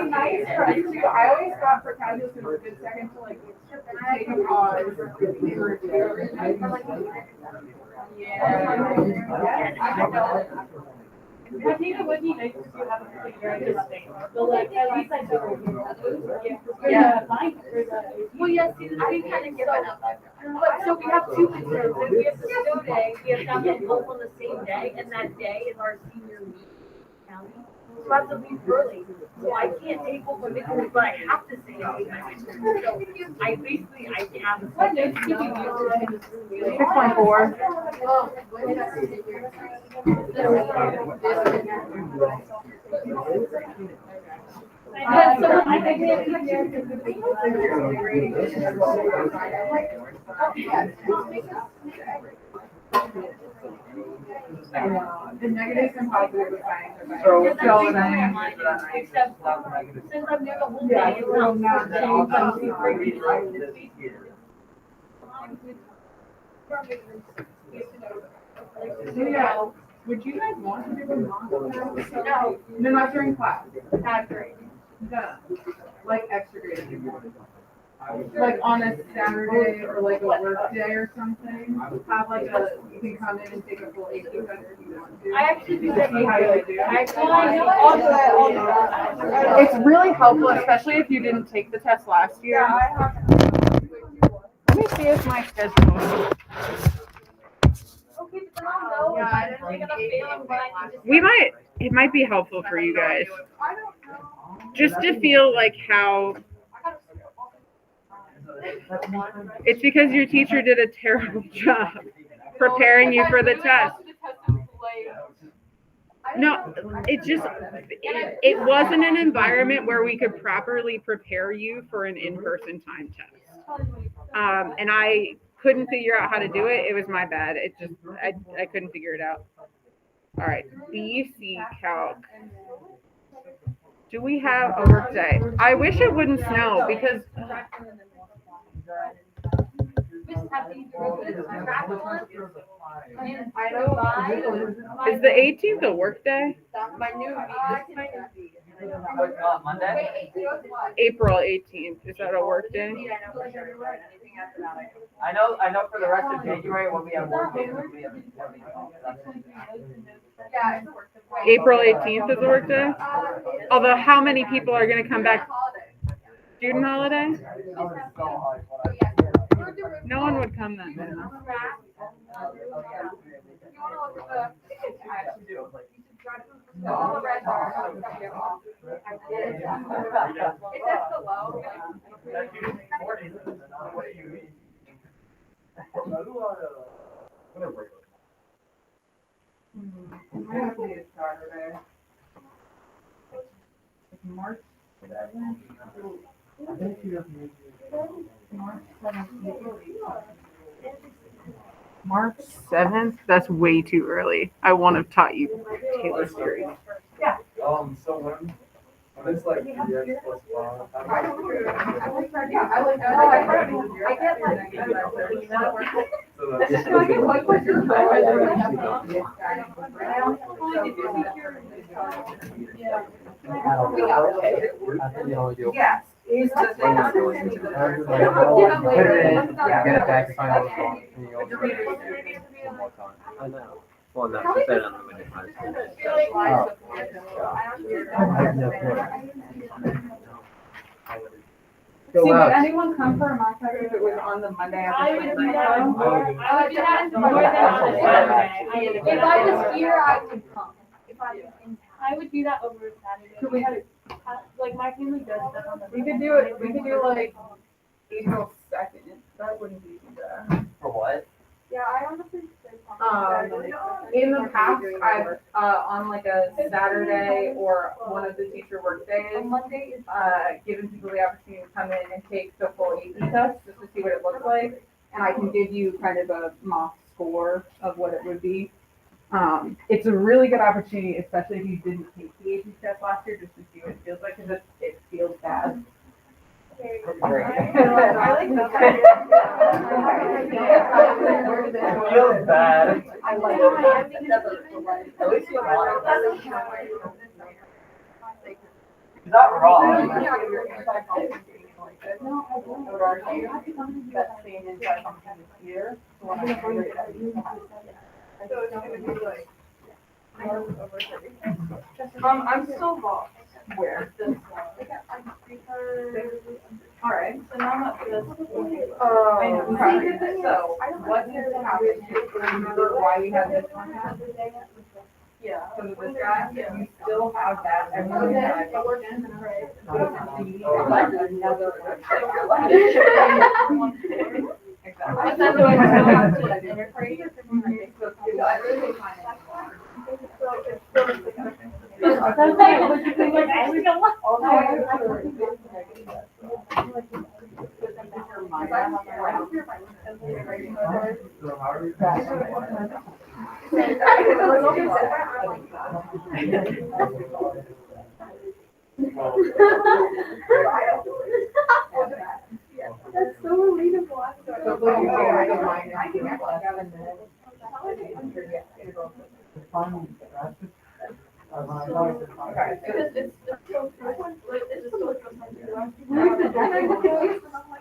nice for us too. I always thought for calculus it was a good second to like take a pause and review. I think it would be nice if you have a particular thing. So like at least I know. Yeah, mine for the. Well, yes, see, I kind of given up. But so we have 2 midterms, and we have the snow day, we have to have both on the same day, and that day is our senior meeting. County. So I have to leave early, so I can't take both my midterms, but I have to stay and take my midterms. So I basically have. What notes did you use? 6.4. And so I think we have to The negatives and positives of science are So, Except since I'm there the whole Yeah, day. well, now it's that not all so yeah. Would you guys want to do a mock? No, No, not during class. not great. No. Like extra grading. Like on a Saturday or like a work day or something. Have like you can come in and take a full AP credit if you want to. I actually do that. See how you do. I It's really helpful, especially if you didn't take the test last year. Let me see if my schedule. Okay, but then I'll know if I didn't take enough failing when I need to. It might be helpful for you guys. Just to feel like how it's because your teacher did a terrible job preparing you for the test. No, it wasn't an environment where we could properly prepare you for an in-person time test. And I couldn't figure out how to do it. It was my bad. I couldn't figure it out. All right, BC Calc. Do we have a work day? I wish it wouldn't snow because is the 18th a work day? Monday? April 18th. Is that a work day? I know for the rest of January when we have work days, we have. Yeah, it's a work. April 18th is a work day. Although, how many people are going to come back? Student holiday? No one would come then. You wanna look at the, all the reds are. It says below. March 7th? That's way too early. I won't have taught you Taylor Series. So when it's like 3x plus 5. Yes. He's just get it back, sign all the forms, and you go through it one more time. I know. Well, no, she said unlimited times. See, would anyone come for a mock test if it was on the Monday I after would spring do break? that. I would do that more than on a Saturday. If I was here, I would come. If I was in town. I would do that over a Saturday. Could we- Like my family does stuff on the. We could do it, we could do like April 2nd. That wouldn't be bad. For what? Yeah, I honestly. In the past, I've, on like a Saturday or one of the teacher work days, Monday is. given people the opportunity to come in and take the full AP test just to see what it looks like. And I can give you kind of a mock score of what it would be. It's a really good opportunity, especially if you didn't take the AP test last year, just to see what it feels like, because it feels bad. I like that. It feels bad. I like At least you have Is that wrong? That same inside function is here. So when I bring it up, So it's gonna be like. I'm still lost. Where? All right. So now I'm up to this. Okay. So what has happened? Remember why we have this one? Yeah. So this guy, you still have that every time. But then do I still have to integrate? Okay, would you think like I would go? That's so relatable.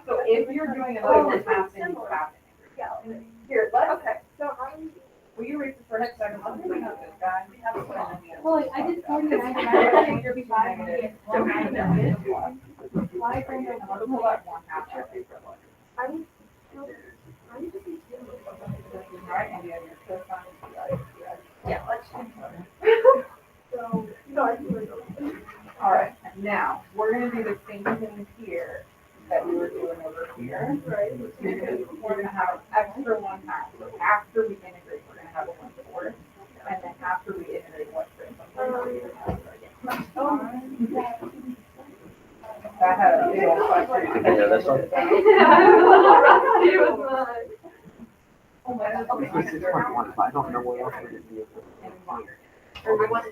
So if you're doing another half, then you have it. Here, okay. So Will you read the first second? Let's bring up this guy. Well, like, I did 49. I think you're being negative. Why bring it up? Pull that one half. Right, and you have your first one. yeah, let's. All right, now, we're gonna do the same thing here that we were doing over here. Right. Because we're gonna have extra one half, so after we integrate, we're gonna have a 1/4, and then after we integrate 1/3. That had a big old question. You can hear this one? Okay. 6.1, I don't know what else we could do.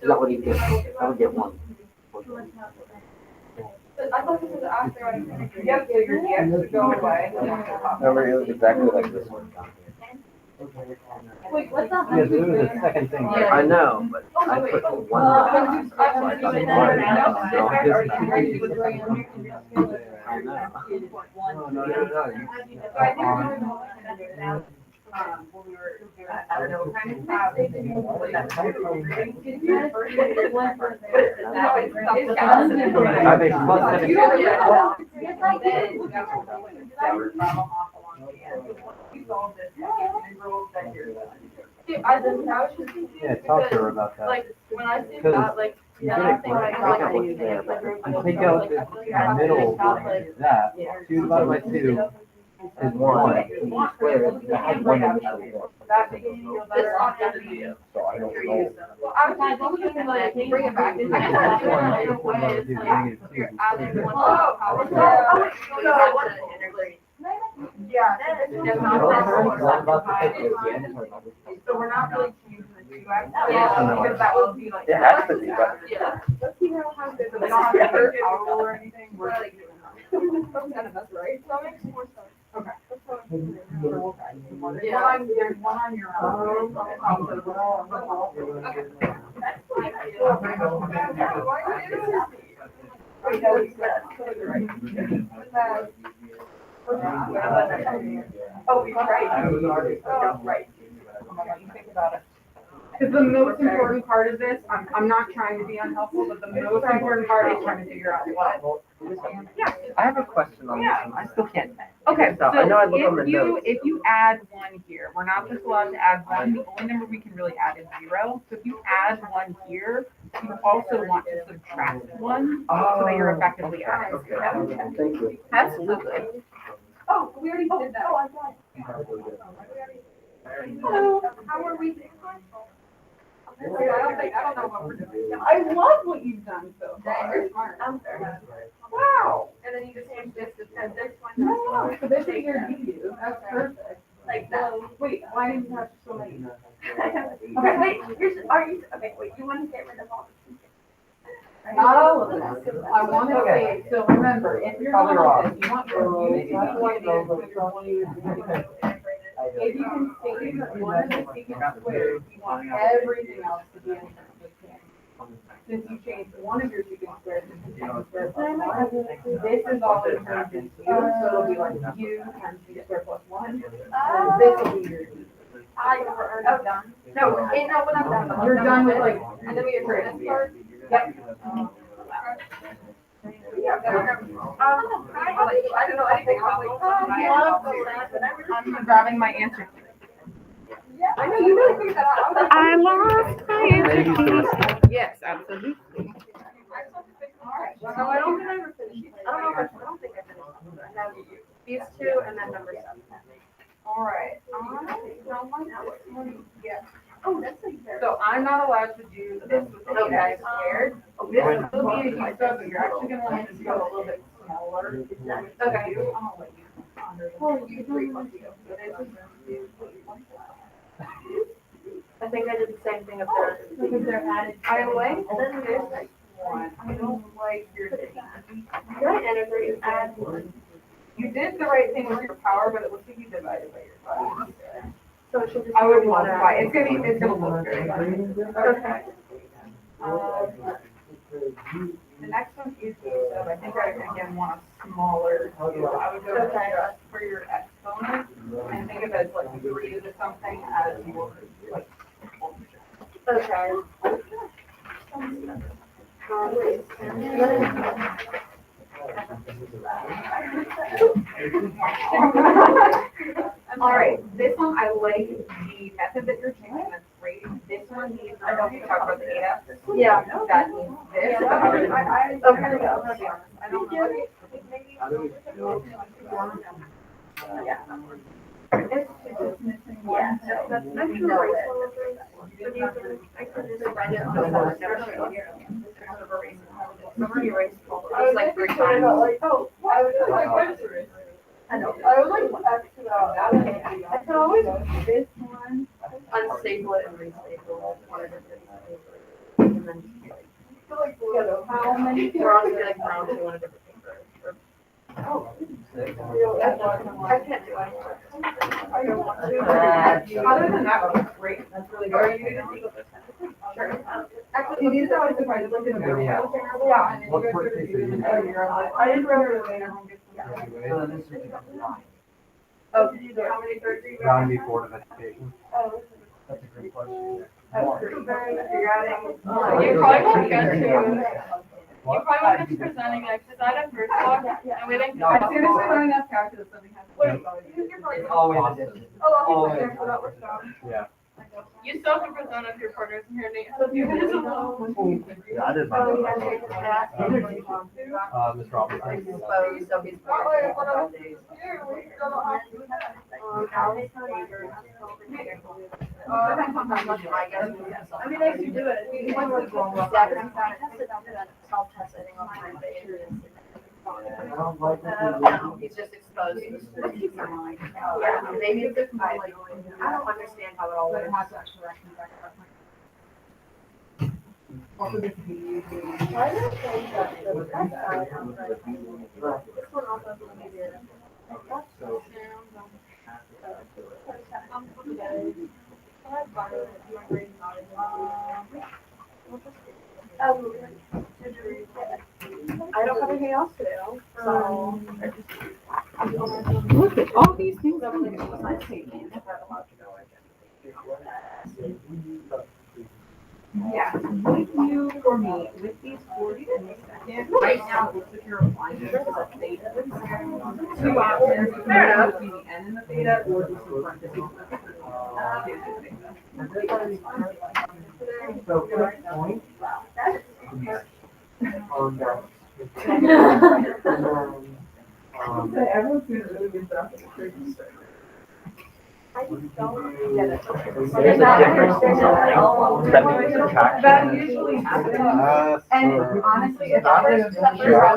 That would even, I would get one. I thought this was after I. Yep, so your DX would go away. Remember, it was exactly like this one down here. Wait, what's up? Yeah, there was a second thing. I know, but I put one. So I thought one. No, I know. No. I don't know, kind of have. Are they plus You don't get that. Yes, I did. Yeah, talk to her about that. Like, when I think Because about, like, you yeah, get I it think correct. like, You take out the middle one, is that. 2 divided by 2 is 1. And you square it, that's 1 division. this on the video. So I don't know. Well, I was just looking like, bring it back. Yeah. So we're not really changing the 2x. Yeah. Because that would be like. It has to be, but- Yeah. Let's see how it is. We don't have to hurt our rule or anything. We're like doing that. That's right. That makes more sense. Okay. Yeah. There's one on your own. Oh, you're right. Oh, right. Oh my God, you think about it. Because the most important part of this, I'm not trying to be unhelpful, but the most important part is trying to figure out what. Yeah. I have a question on this one. I still can't. Okay, so I know I look on the if you, notes. if you add one here, we're not just allowed to add one, the only number we can really add is 0. So if you add one here, you also want to subtract one, so that you're effectively adding. Okay, thank you. Absolutely. Oh, we already did that. Oh, I got it. Hello, how are we? I don't know what we're doing. I love what you've done so far. You're smart. Wow. And then you just change this to this one. No, so this is your you. That's perfect. Like that. Wait, why did you have so many? Okay, wait, are you, okay, wait, you want to get rid of all this? Not all of them. I want to say, so remember, if you're Probably going to, you want your use to be what it is with your one use. If you can save one of the secret squares, you want everything else to be in terms of ten. Since you changed one of your secret squares into secret square plus one, this is all in terms of u, so it'll be like u times u squared plus one. And this will be your u. We're already done. No, we're not done. You're done with like. And then we get rid of this part? Yep. I don't know anything about I'm grabbing my answer. I know, you really figured that out. I lost my Maybe answer key. Yes, absolutely. So I don't think I ever finished. I don't think I finished. I have these two and then number 7. All right. Oh, that's like very. So I'm not allowed to do this with the Okay. squared. This will be a huge stuff, but you're actually gonna want to go a little bit smaller. Okay. I'm gonna let you. Oh, you three plus you. I think I did the same thing up there. Because they're added. I like this one. I don't like your. Did I integrate add one? You did the right thing with your power, but it looks like you divided by your five. So it should just. I would be one multiply. add. It's gonna look very funny. Okay. The next one is, so I think I again want a smaller. I would go just for your exponent and think of it as like 3 to something as your like. Okay. All right, this one, I like the method that you're changing, that's great. This one needs, I don't think we talked about the data. Yeah. That needs this. Okay. I'm gonna be honest, I don't know. How do we feel? Yeah. It's just missing one. Yeah. That's sure. I could just write it on the board. Somebody erased all of it. Like 3 times. Oh, I was like, I know. I would like to ask about that. I could always do this one. Unstable it and restable it. One of the and then just like, How many? we're on like round 2 on a different paper. Oh, I can't do it. I don't want to. Other than that, it's great. That's really good. Sure. Actually, these are always surprised. Look at them. Yeah. Yeah. What court case are you in? I didn't remember later. Oh, did you do how many surgeries? Round B Board of Education. Oh. That's a great question. You probably won't get to. You probably won't get to presenting next, because I had first talk, and we didn't. As soon as we're running out calculus, something has to. It's always a distance. Oh, okay, Always. so that works out. Yeah. You still have to present if your partner's in here, Nate. Yeah, I did mine. Ms. Robinson. Depends on how much I guess. I mean, I should do it. He's just exposed. Yeah, maybe it's just, I don't understand how it all works. I don't have anything else to do, so. Look at all these things. Yeah, would you, for me, with these 40 in a second, right now, it looks like you're applying to the theta. Two options, fair enough, be the n in the theta, or just in parentheses. So, quick point. On that. Everyone's doing really good stuff. There's a difference in something that means subtraction. That usually happens. And honestly, if I was up there.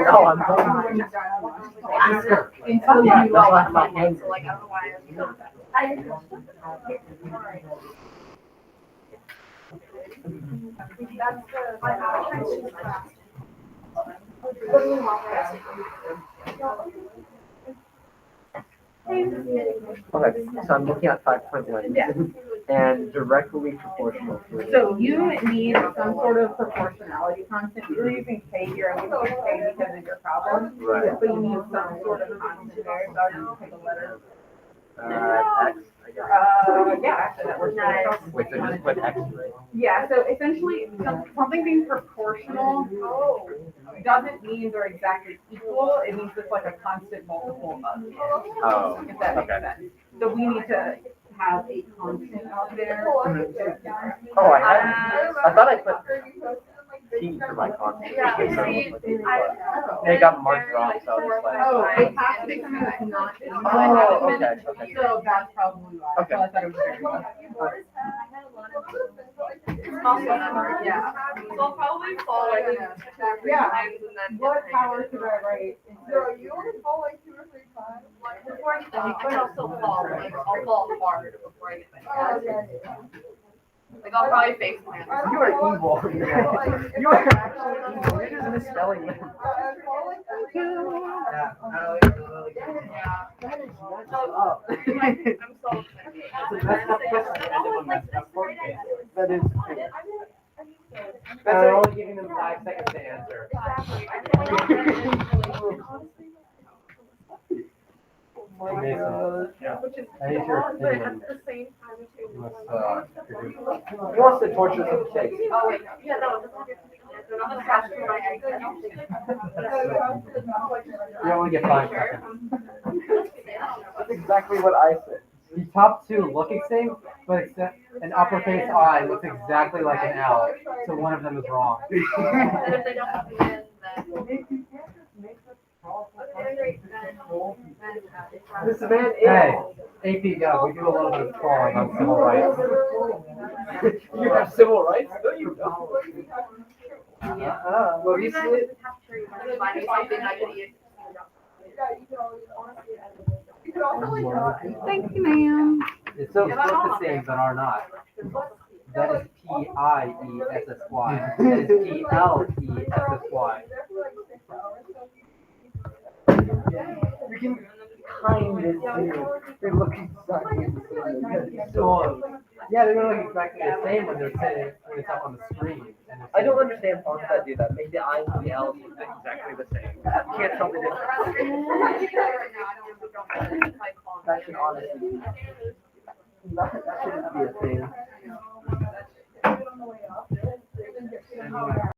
No, I'm going. Until Yeah, you that's why like. I'm not hanging. So like, I don't know why I'm doing that. That's Okay, so I'm looking at 5.1. Yeah. And directly proportional to. So you need some sort of proportionality constant. You're using K here, I'm using K because of your problem. Right. But you need some sort of constant there, so I'll just take a letter. X, I guess. Yeah, actually, that works. Wait, so just put X, right? Yeah, so essentially, something being proportional doesn't mean they're exactly equal, it means it's like a constant multiple of it. Oh, If that makes okay. sense. So we need to have a constant out there. Oh, I thought I put T for my constant. They got marked wrong, so I was like. Oh, it has to come that's not. Oh, okay. So that's probably why. Okay. So I thought it was very good. Yeah. So I'll probably fall like in Yeah. times and then. What power should I write? So you only fall like 2 or 3 times? Before I fall, but I'll still fall, like, I'll fall hard before I get back. Oh, yeah, yeah. Like, I'll probably face plant. You are evil. You are actually evil. You're just misspelling them. I fall like 3 Yeah. Yeah. Oh. I'm so upset. It's a messed up question. I did one messed up court case. That is true. That's only giving them 5 seconds to answer. Yeah. I need your opinion. He wants to torture some kids. Oh, wait, yeah, no, I'm just asking my You only get 5 seconds. That's exactly what I said. The top two look the same, but except an uppercase I looks exactly like an L, so one of them is wrong. And if they don't have the end, then. This man Hey, AP Gov, we do a little bit of calling on civil rights. You have civil rights? No, you don't. Well, you see it? Find me something I could eat. You could also like not. Thank you, ma'am. It's so look the same, but are not. That is Piessy. That is Plessy. You can kind of see they look exactly the same. So, yeah, they don't look exactly the same when they're sitting when it's up on the screen. And I don't understand fonts that do that. Make the eyes and the L's look exactly the same. You can't tell the difference. That should honestly. That shouldn't be a thing.